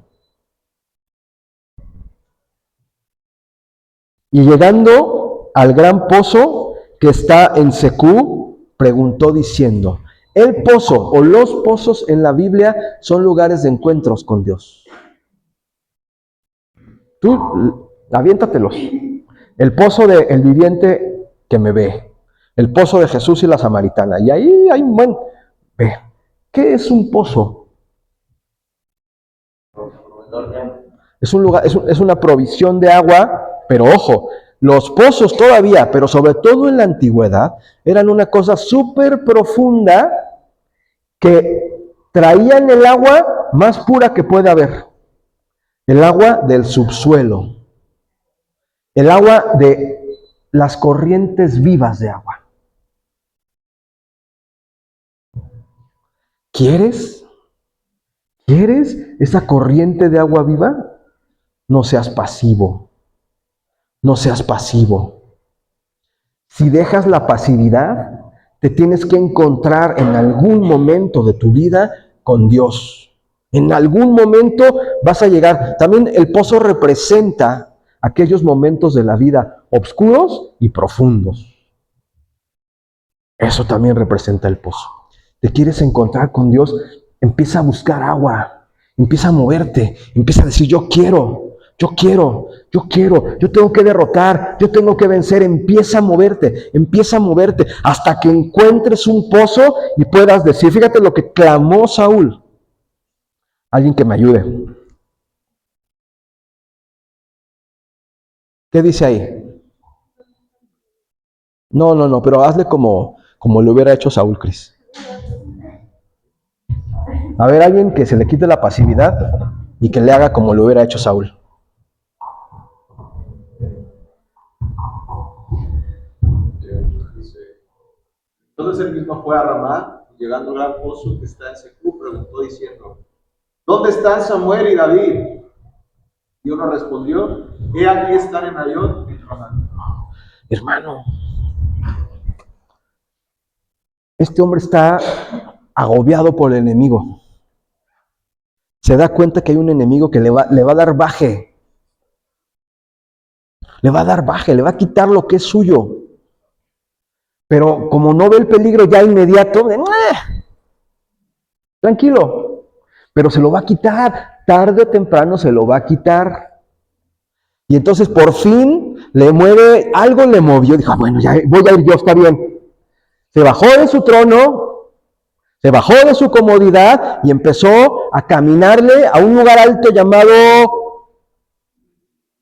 que está en Secú, preguntó diciendo. El pozo o los pozos en la Biblia son lugares de encuentros con Dios. Tú aviéntatelos. El pozo del viviente que me ve. El pozo de Jesús y la samaritana. Y ahí hay un buen... Ve. ¿Qué es un pozo? Es un lugar, es una provisión de agua, pero ojo, los pozos todavía, pero sobre todo en la antigüedad, eran una cosa súper profunda que traían el agua más pura que puede haber, el agua del subsuelo, el agua de las corrientes vivas de agua. ¿Quieres? ¿Quieres esa corriente de agua viva? No seas pasivo. No seas pasivo. Si dejas la pasividad, te tienes que encontrar en algún momento de tu vida con Dios. En algún momento vas a llegar. También el pozo representa aquellos momentos de la vida oscuros y profundos. Eso también representa el pozo. ¿Te quieres encontrar con Dios? Empieza a buscar agua. Empieza a moverte. Empieza a decir, yo quiero. Yo tengo que derrotar, yo tengo que vencer. Empieza a moverte hasta que encuentres un pozo y puedas decir, fíjate lo que clamó Saúl. Alguien que me ayude. ¿Qué dice ahí? No, pero hazle como le hubiera hecho Saúl, Cris. A ver, alguien que se le quite la pasividad y que le haga como le hubiera hecho Saúl. Entonces él mismo fue a Ramá, y llegando al gran pozo que está en Secú, preguntó diciendo, ¿dónde están Samuel y David? Y uno respondió, he aquí están en Nayot y Ramá. Hermano, este hombre está agobiado por el enemigo. Se da cuenta que hay un enemigo que le va a dar baje. Le va a quitar lo que es suyo. Pero como no ve el peligro ya inmediato, tranquilo, pero se lo va a quitar, tarde o temprano se lo va a quitar. Y entonces por fin algo le movió, dijo, bueno, ya voy a ir yo, está bien. Se bajó de su trono, se bajó de su comodidad y empezó a caminarle a un lugar alto llamado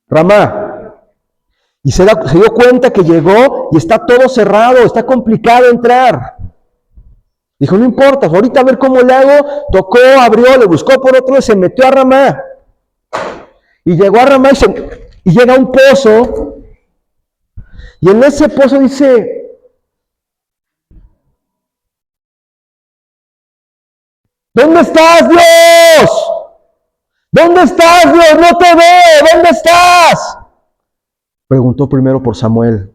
Ramá. Y se dio cuenta que llegó y está todo cerrado, está complicado entrar. Dijo, no importa, ahorita a ver cómo le hago. Tocó, abrió, le buscó por otro y se metió a Ramá. Y llegó a Ramá y llega a un pozo. Y en ese pozo dice, ¿dónde estás, Dios? ¿Dónde estás, Dios? No te veo, ¿dónde estás? Preguntó primero por Samuel.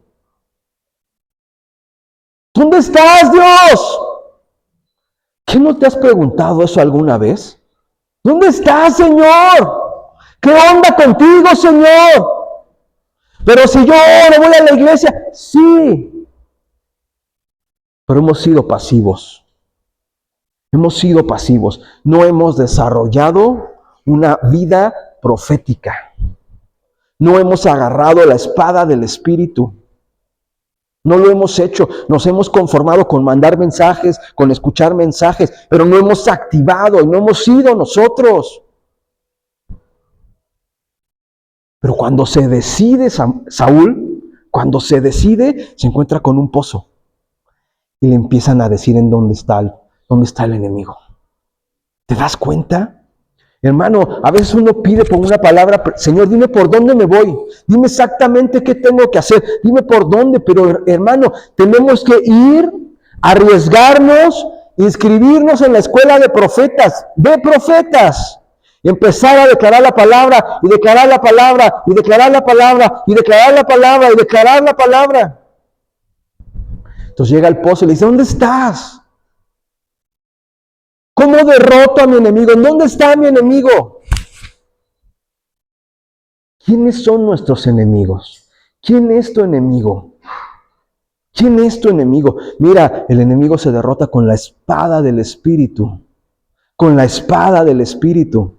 ¿Dónde estás, Dios? ¿Qué no te has preguntado eso alguna vez? ¿Dónde estás, Señor? ¿Qué onda contigo, Señor? Pero si yo ahora voy a la iglesia, sí. Pero hemos sido pasivos. No hemos desarrollado una vida profética. No hemos agarrado la espada del Espíritu. No lo hemos hecho. Nos hemos conformado con mandar mensajes, con escuchar mensajes, pero no hemos activado y no hemos sido nosotros. Pero cuando se decide Saúl, se encuentra con un pozo. Y le empiezan a decir en dónde está el enemigo. ¿Te das cuenta? Hermano, a veces uno pide por una palabra, Señor, dime por dónde me voy, dime exactamente qué tengo que hacer, dime por dónde, pero hermano, tenemos que ir, arriesgarnos, inscribirnos en la escuela de profetas, y empezar a declarar la palabra, y declarar la palabra, y declarar la palabra, y declarar la palabra, y declarar la palabra. Entonces llega al pozo y le dice, ¿dónde estás? ¿Cómo derroto a mi enemigo? ¿Dónde está mi enemigo? ¿Quiénes son nuestros enemigos? ¿Quién es tu enemigo? ¿Quién es tu enemigo? Mira, el enemigo se derrota con la espada del Espíritu. Con la espada del Espíritu.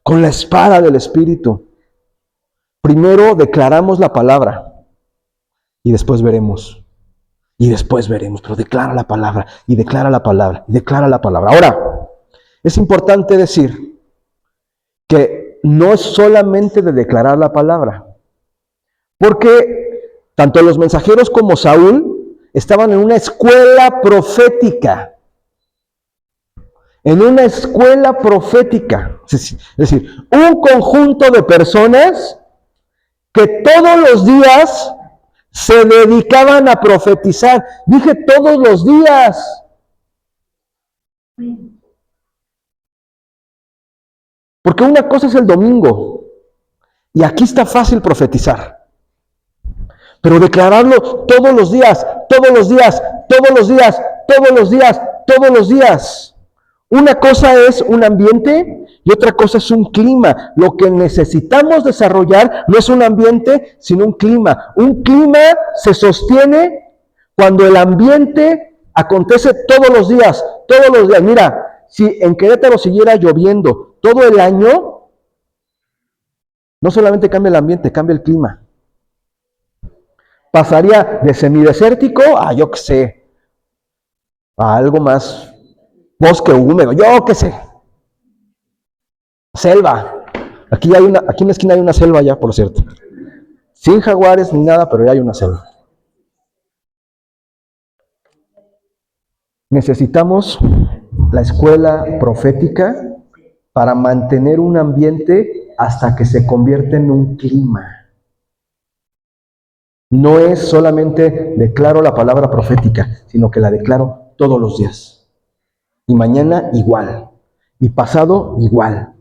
Con la espada del Espíritu. Primero declaramos la palabra y después veremos. Pero declara la palabra y declara la palabra y declara la palabra. Ahora, es importante decir que no es solamente de declarar la palabra, porque tanto los mensajeros como Saúl estaban en una escuela profética. en una escuela profética. Es decir, un conjunto de personas que todos los días se dedicaban a profetizar. Dije todos los días. Porque una cosa es el domingo, y aquí está fácil profetizar. Pero declararlo todos los días, todos los días, todos los días, todos los días, todos los días. Una cosa es un ambiente y otra cosa es un clima. Lo que necesitamos desarrollar no es un ambiente, sino un clima. Un clima se sostiene cuando el ambiente acontece todos los días, todos los días. Mira, si en Querétaro siguiera lloviendo todo el año, no solamente cambia el ambiente, cambia el clima. Pasaría de semidesértico a, yo qué sé, a algo más bosque húmedo, yo qué sé. Selva. Aquí en la esquina hay una selva ya, por cierto. Sin jaguares ni nada, pero ya hay una selva. Necesitamos la escuela profética para mantener un ambiente hasta que se convierte en un clima. No es solamente declaro la palabra profética, sino que la declaro todos los días. Y mañana igual. Y pasado igual.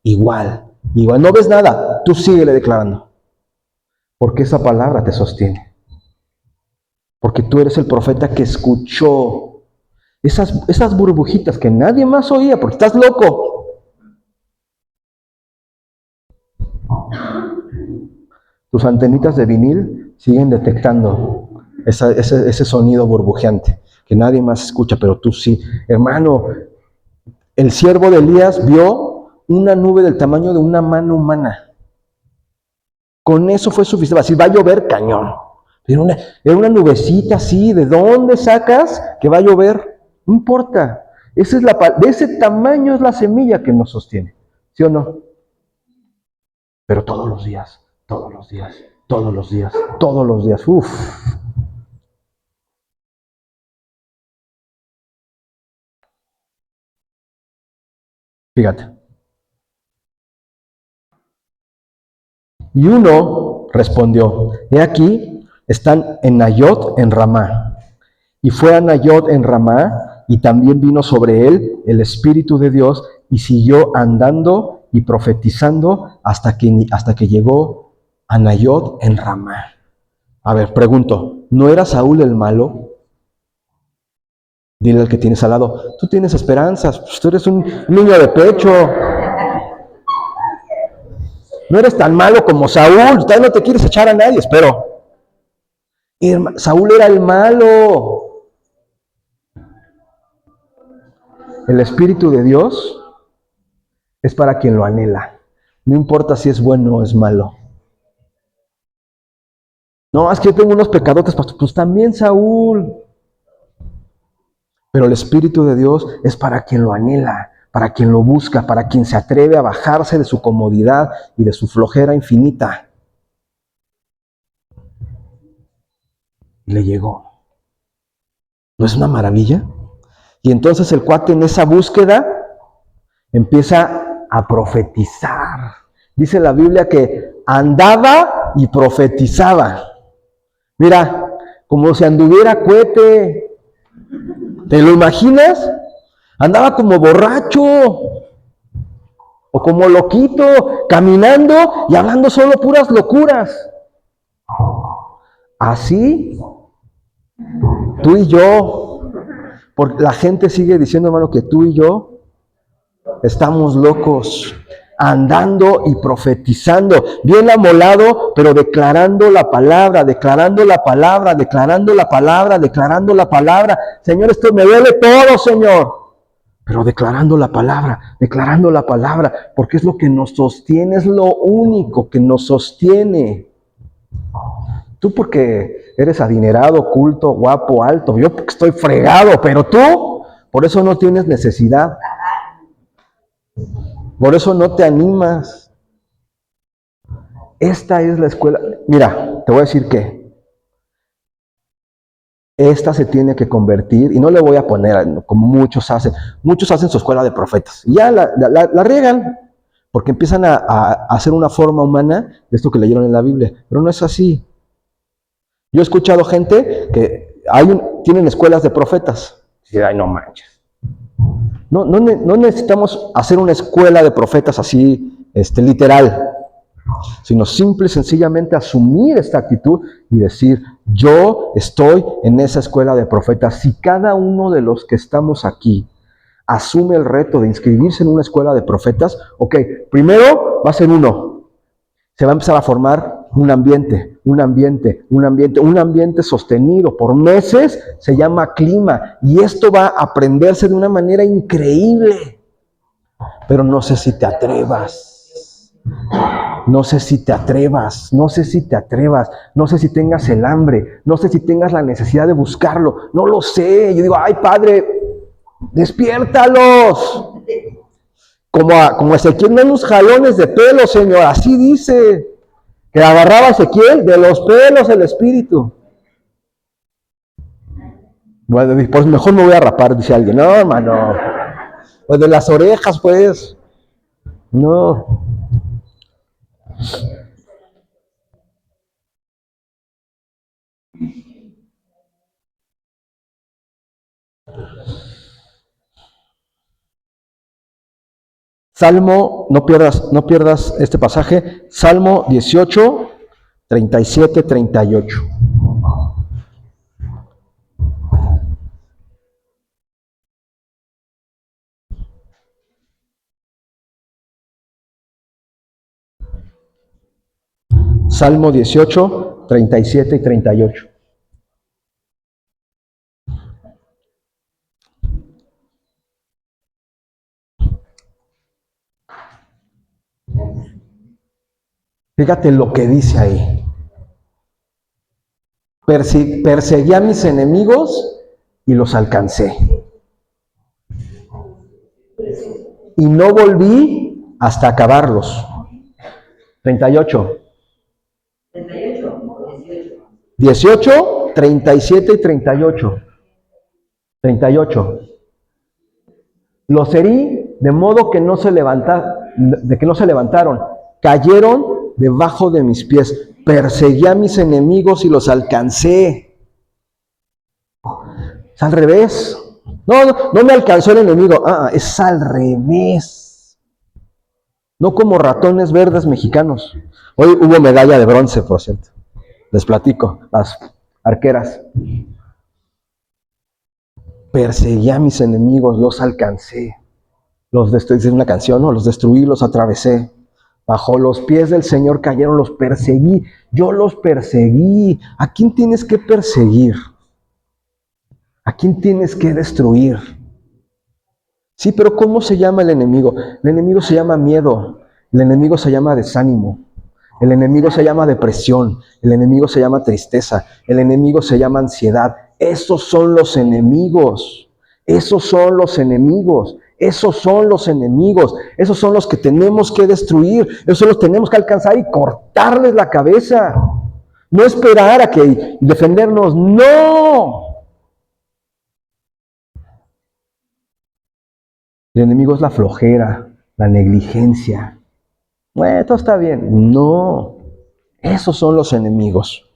Igual. No ves nada, tú síguele declarando. Porque esa palabra te sostiene. Porque tú eres el profeta que escuchó esas burbujitas que nadie más oía, porque estás loco. Tus antenitas de vinil siguen detectando ese sonido burbujeante que nadie más escucha, pero tú sí. Hermano, el siervo de Elías vio una nube del tamaño de una mano humana. Con eso fue suficiente. Así va a llover cañón. Era una nubecita así. ¿De dónde sacas que va a llover? No importa. De ese tamaño es la semilla que nos sostiene. ¿Sí o no? Pero todos los días, todos los días, todos los días, todos los días. Uf. Fíjate. Y uno respondió, he aquí, están en Nayot, en Ramá. Y fue a Nayot en Ramá, y también vino sobre él el Espíritu de Dios, y siguió andando y profetizando hasta que llegó a Nayot en Ramá. A ver, pregunto, ¿no era Saúl el malo? Dile al que tienes al lado, tú tienes esperanzas, pues tú eres un niño de pecho. No eres tan malo como Saúl, no te quieres echar a nadie, espero. Saúl era el malo. El Espíritu de Dios es para quien lo anhela. No importa si es bueno o es malo. No, es que yo tengo unos pecadotes, pastor. Pues también Saúl. Pero el Espíritu de Dios es para quien lo anhela, para quien lo busca, para quien se atreve a bajarse de su comodidad y de su flojera infinita. Y le llegó. ¿No es una maravilla? Y entonces el cuate en esa búsqueda empieza a profetizar. Dice la Biblia que andaba y profetizaba. Mira, como si anduviera cohete. ¿Te lo imaginas? Andaba como borracho o como loquito, caminando y hablando solo puras locuras. Así, tú y yo, porque la gente sigue diciendo, hermano, que tú y yo estamos locos, andando y profetizando, bien amolado, pero declarando la palabra, declarando la palabra, declarando la palabra, declarando la palabra. Señor, esto me duele todo, Señor. Pero declarando la palabra, porque es lo que nos sostiene, es lo único que nos sostiene. Tú porque eres adinerado, culto, guapo, alto, yo porque estoy fregado, pero tú, por eso no tienes necesidad. Por eso no te animas. Esta es la escuela. Mira, te voy a decir que esta se tiene que convertir, y no le voy a poner como muchos hacen su escuela de profetas, y ya la riegan, porque empiezan a hacer una forma humana de esto que leyeron en la Biblia, pero no es así. Yo he escuchado gente que tienen escuelas de profetas, y ay, no manches. No necesitamos hacer una escuela de profetas así, literal, sino simple y sencillamente asumir esta actitud y decir, yo estoy en esa escuela de profetas. Si cada uno de los que estamos aquí asume el reto de inscribirse en una escuela de profetas, ok, primero va a ser uno, se va a empezar a formar un ambiente sostenido por meses, se llama clima, y esto va a aprenderse de una manera increíble, pero no sé si te atrevas. No sé si tengas el hambre, no sé si tengas la necesidad de buscarlo, no lo sé. Yo digo, ay Padre, despiértalos. Como Ezequiel, no unos jalones de pelo, Señor, así dice, que agarraba a Ezequiel de los pelos el Espíritu. Bueno, pues mejor me voy a rapar, dice alguien. No, hermano, pues de las orejas, pues. No. Salmo, no pierdas este pasaje, Salmo 18, 37, 38. Salmo 18, 37 y 38. Fíjate lo que dice ahí. Perseguí a mis enemigos y los alcancé. Y no volví hasta acabarlos. 38. 18, 37 y 38. 38. Los herí de modo que no se levantaron. Cayeron debajo de mis pies. Perseguí a mis enemigos y los alcancé. Es al revés. No me alcanzó el enemigo. Es al revés. No como ratones verdes mexicanos. Hoy hubo medalla de bronce, por cierto. Les platico, las arqueras. Perseguí a mis enemigos, los alcancé. Los destruí, es una canción, ¿no? Los destruí, los atravesé. Bajo los pies del Señor cayeron, los perseguí. Yo los perseguí. ¿A quién tienes que perseguir? ¿A quién tienes que destruir? Sí, pero ¿cómo se llama el enemigo? El enemigo se llama miedo. El enemigo se llama desánimo. El enemigo se llama depresión. El enemigo se llama tristeza. El enemigo se llama ansiedad. Esos son los enemigos. Esos son los enemigos. Esos son los enemigos. Esos son los que tenemos que destruir. Esos son los que tenemos que alcanzar y cortarles la cabeza. No esperar a que defendernos. ¡No! El enemigo es la flojera, la negligencia. Bueno, todo está bien. No. Esos son los enemigos.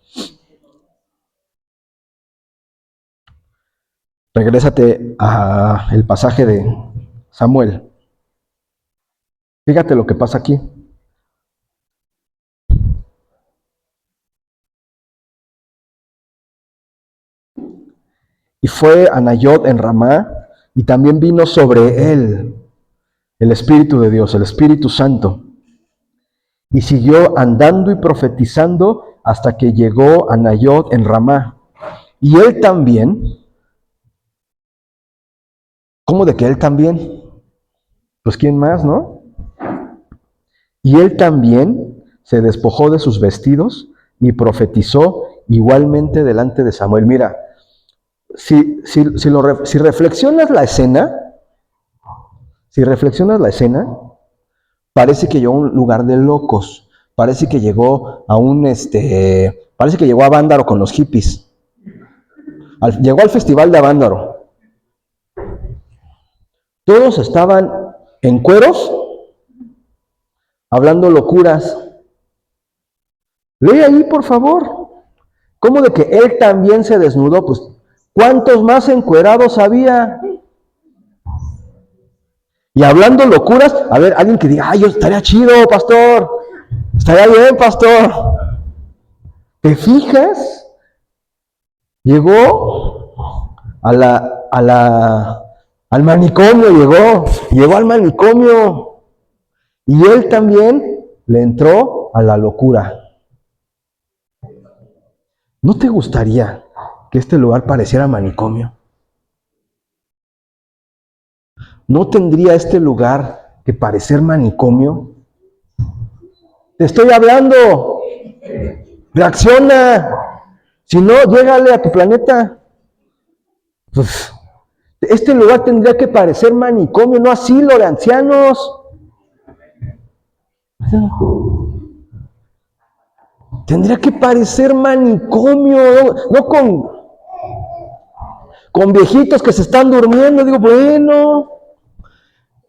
Regrésate al pasaje de Samuel. Fíjate lo que pasa aquí. Y fue a Nayot en Ramá, y también vino sobre él el Espíritu de Dios, el Espíritu Santo. Y siguió andando y profetizando hasta que llegó a Nayot en Ramá. Y él también. ¿Cómo de que él también? Pues ¿quién más, no? Y él también se despojó de sus vestidos y profetizó igualmente delante de Samuel. Mira, si reflexionas la escena, parece que llegó a un lugar de locos, parece que llegó a Vándaro con los hippies. Llegó al festival de Avándaro. Todos estaban en cueros, hablando locuras. Lee ahí, por favor. ¿Cómo de que él también se desnudó? Pues, ¿cuántos más encuerados había? Y hablando locuras, a ver, alguien que diga, ay, yo estaría chido, pastor. Estaría bien, pastor. ¿Te fijas? Llegó al manicomio, llegó al manicomio. Y él también le entró a la locura. ¿No te gustaría que este lugar pareciera manicomio? ¿No tendría este lugar que parecer manicomio? Te estoy hablando. Reacciona. Si no, llégale a tu planeta. Pues, este lugar tendría que parecer manicomio, no asilo de ancianos. Tendría que parecer manicomio, no con viejitos que se están durmiendo. Digo, bueno,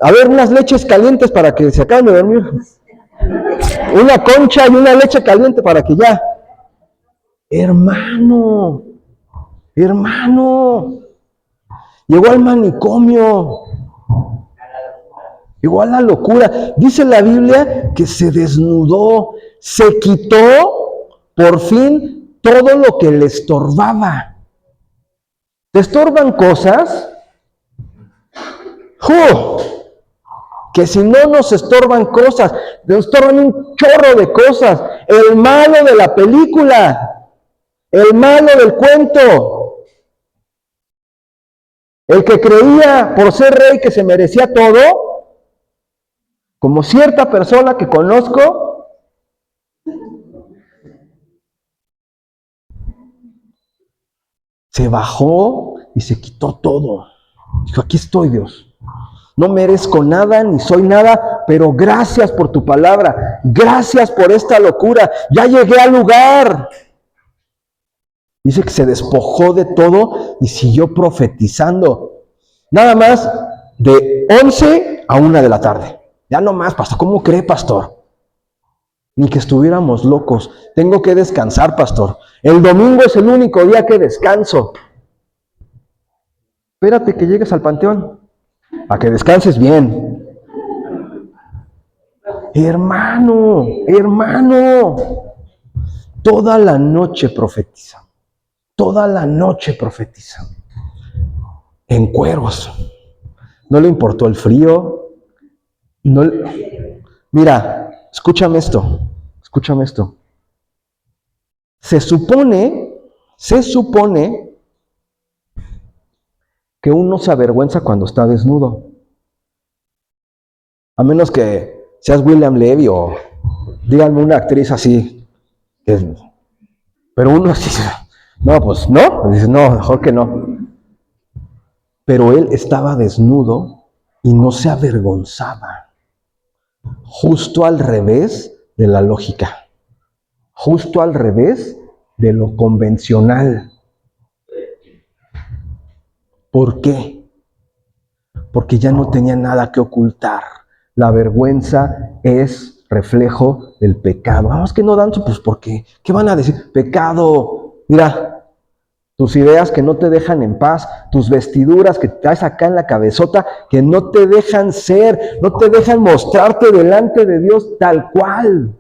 a ver, unas leches calientes para que se acaben de dormir. Una concha y una leche caliente para que ya. Hermano, llegó al manicomio, llegó a la locura. Dice la Biblia que se desnudó, se quitó por fin todo lo que le estorbaba. ¿Te estorban cosas? Que si no nos estorban cosas, nos estorban un chorro de cosas. El malo de la película, el malo del cuento, el que creía por ser rey que se merecía todo, como cierta persona que conozco, se bajó y se quitó todo. Dijo, aquí estoy, Dios. No merezco nada, ni soy nada, pero gracias por tu palabra. Gracias por esta locura. Ya llegué al lugar. Dice que se despojó de todo y siguió profetizando. Nada más de 11 a 1 de la tarde. Ya no más, pastor. ¿Cómo cree, pastor? Ni que estuviéramos locos. Tengo que descansar, pastor. El domingo es el único día que descanso. Espérate que llegues al panteón. A que descanses bien. Hermano, toda la noche profetiza. Toda la noche profetiza. En cueros. No le importó el frío. Mira, escúchame esto. Se supone que uno se avergüenza cuando está desnudo. A menos que seas William Levy o díganme una actriz así. Pero uno así, no, pues no. Dices, no, mejor que no. Pero él estaba desnudo y no se avergonzaba. Justo al revés de la lógica. Justo al revés de lo convencional. ¿Por qué? Porque ya no tenía nada que ocultar. La vergüenza es reflejo del pecado. Vamos, que no dan, pues ¿por qué? ¿Qué van a decir? Pecado. Mira, tus ideas que no te dejan en paz, tus vestiduras que traes acá en la cabezota, que no te dejan ser, no te dejan mostrarte delante de Dios tal cual.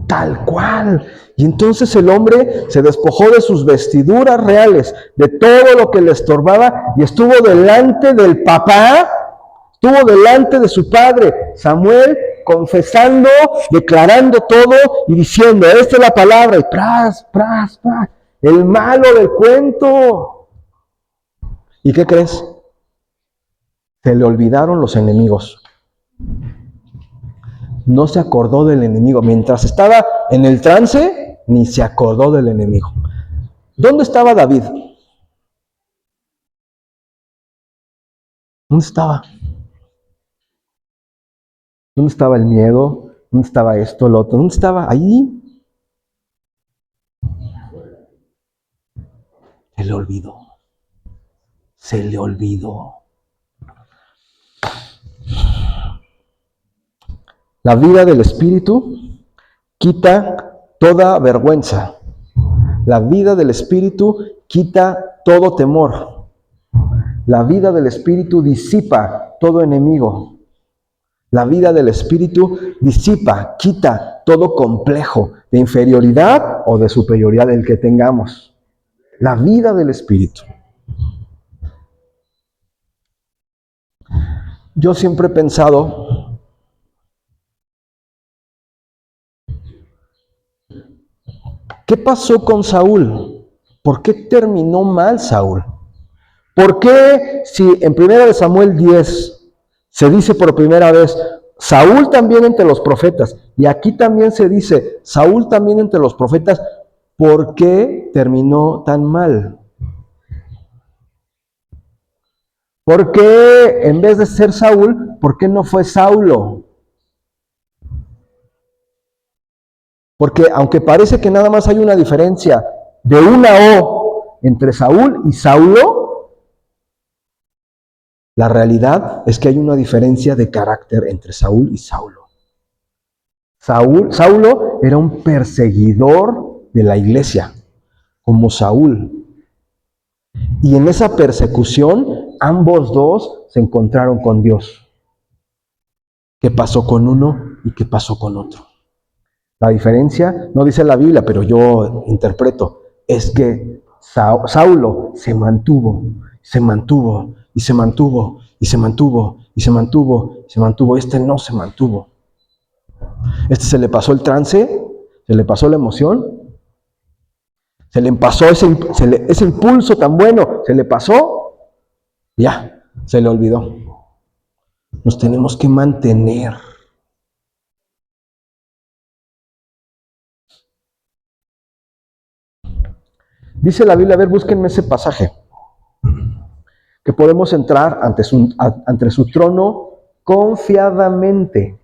Tal cual. Y entonces el hombre se despojó de sus vestiduras reales, de todo lo que le estorbaba, y estuvo delante del papá, estuvo delante de su padre, Samuel, confesando, declarando todo y diciendo, esta es la palabra, y pras, el malo del cuento. ¿Y qué crees? Se le olvidaron los enemigos. No se acordó del enemigo. Mientras estaba en el trance, ni se acordó del enemigo. ¿Dónde estaba David? ¿Dónde estaba? ¿Dónde estaba el miedo? ¿Dónde estaba esto, lo otro? ¿Dónde estaba? Ahí. le olvidó. Se le olvidó. La vida del Espíritu quita toda vergüenza. La vida del Espíritu quita todo temor. La vida del Espíritu disipa todo enemigo. La vida del Espíritu disipa, quita todo complejo de inferioridad o de superioridad del que tengamos. La vida del Espíritu. Yo siempre he pensado, ¿qué pasó con Saúl? ¿Por qué terminó mal Saúl? ¿Por qué si en 1 Samuel 10 se dice por primera vez, Saúl también entre los profetas, y aquí también se dice, Saúl también entre los profetas, ¿por qué terminó tan mal? ¿Por qué en vez de ser Saúl, por qué no fue Saulo? Porque aunque parece que nada más hay una diferencia de una O entre Saúl y Saulo, la realidad es que hay una diferencia de carácter entre Saúl y Saulo. Saulo era un perseguidor de la iglesia, como Saúl. Y en esa persecución, ambos dos se encontraron con Dios. ¿Qué pasó con uno y qué pasó con otro? La diferencia, no dice la Biblia, pero yo interpreto, es que Saulo se mantuvo, y se mantuvo, y se mantuvo. Este no se mantuvo. Este se le pasó el trance, se le pasó la emoción, se le pasó ese impulso tan bueno, se le pasó, ya, se le olvidó. Nos tenemos que mantener. Dice la Biblia, a ver, búsquenme ese pasaje, que podemos entrar ante su trono confiadamente.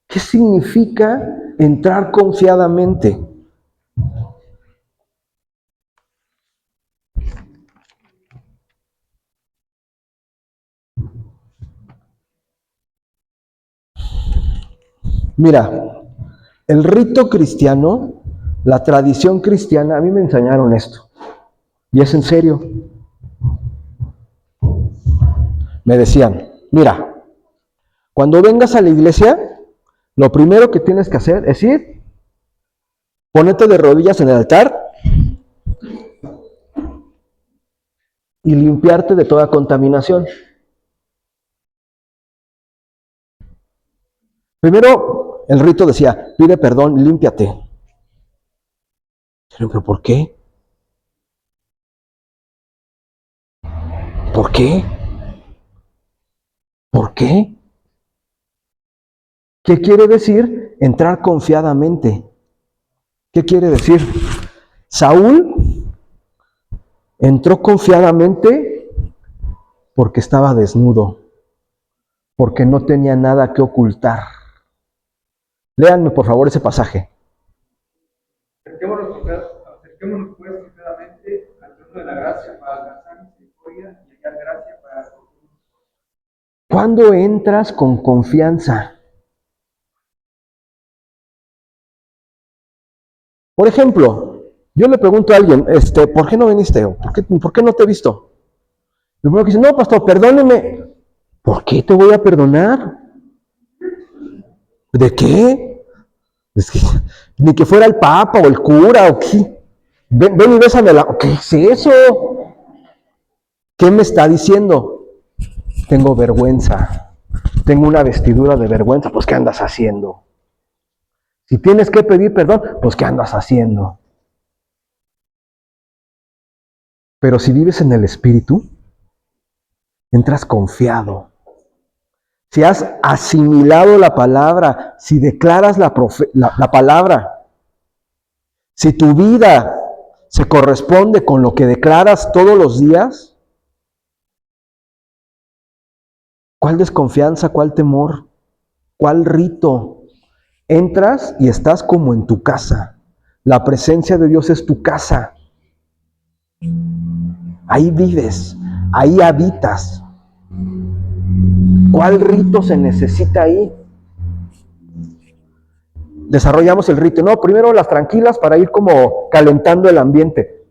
¿Qué significa entrar confiadamente? Mira, el rito cristiano, la tradición cristiana, a mí me enseñaron esto, y es en serio. Me decían, mira, cuando vengas a la iglesia, lo primero que tienes que hacer es ir, ponerte de rodillas en el altar y limpiarte de toda contaminación. Primero, el rito decía, pide perdón, límpiate. Pero ¿por qué? ¿Por qué? ¿Por qué? ¿Qué quiere decir entrar confiadamente? ¿Qué quiere decir? Saúl entró confiadamente porque estaba desnudo, porque no tenía nada que ocultar. Léanme por favor ese pasaje. Acerquémonos pues confiadamente al trono de la gracia para alcanzar misericordia y hallar gracia para el oportuno. ¿Cuándo entras con confianza? Por ejemplo, yo le pregunto a alguien, ¿por qué no viniste? ¿Por qué no te he visto? El primero que dice, no, pastor, perdóneme. ¿Por qué te voy a perdonar? ¿De qué? Es que, ni que fuera el papa o el cura o qué. Ven y bésame la... ¿Qué es eso? ¿Qué me está diciendo? Tengo vergüenza. Tengo una vestidura de vergüenza. Pues, ¿qué andas haciendo? Si tienes que pedir perdón, pues, ¿qué andas haciendo? Pero si vives en el Espíritu, entras confiado. Si has asimilado la palabra, si declaras la palabra, si tu vida se corresponde con lo que declaras todos los días, ¿cuál desconfianza, cuál temor, cuál rito? Entras y estás como en tu casa. La presencia de Dios es tu casa. Ahí vives, ahí habitas. ¿Cuál rito se necesita ahí? Desarrollamos el rito. No, primero las tranquilas para ir como calentando el ambiente.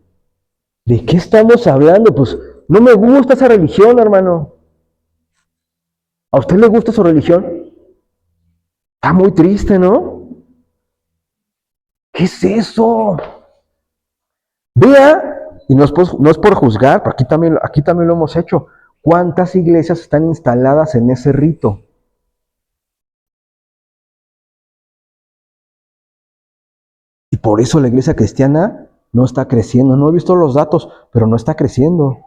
¿De qué estamos hablando? Pues no me gusta esa religión, hermano. ¿A usted le gusta su religión? Está muy triste, ¿no? ¿Qué es eso? Vea, y no es por juzgar, pero aquí también lo hemos hecho. ¿Cuántas iglesias están instaladas en ese rito? Y por eso la iglesia cristiana no está creciendo. No he visto los datos, pero no está creciendo.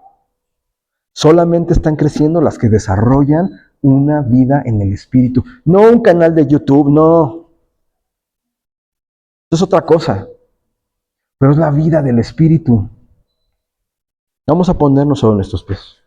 Solamente están creciendo las que desarrollan una vida en el Espíritu. No un canal de YouTube, no. Eso es otra cosa. Pero es la vida del Espíritu. Vamos a ponernos sobre nuestros pies.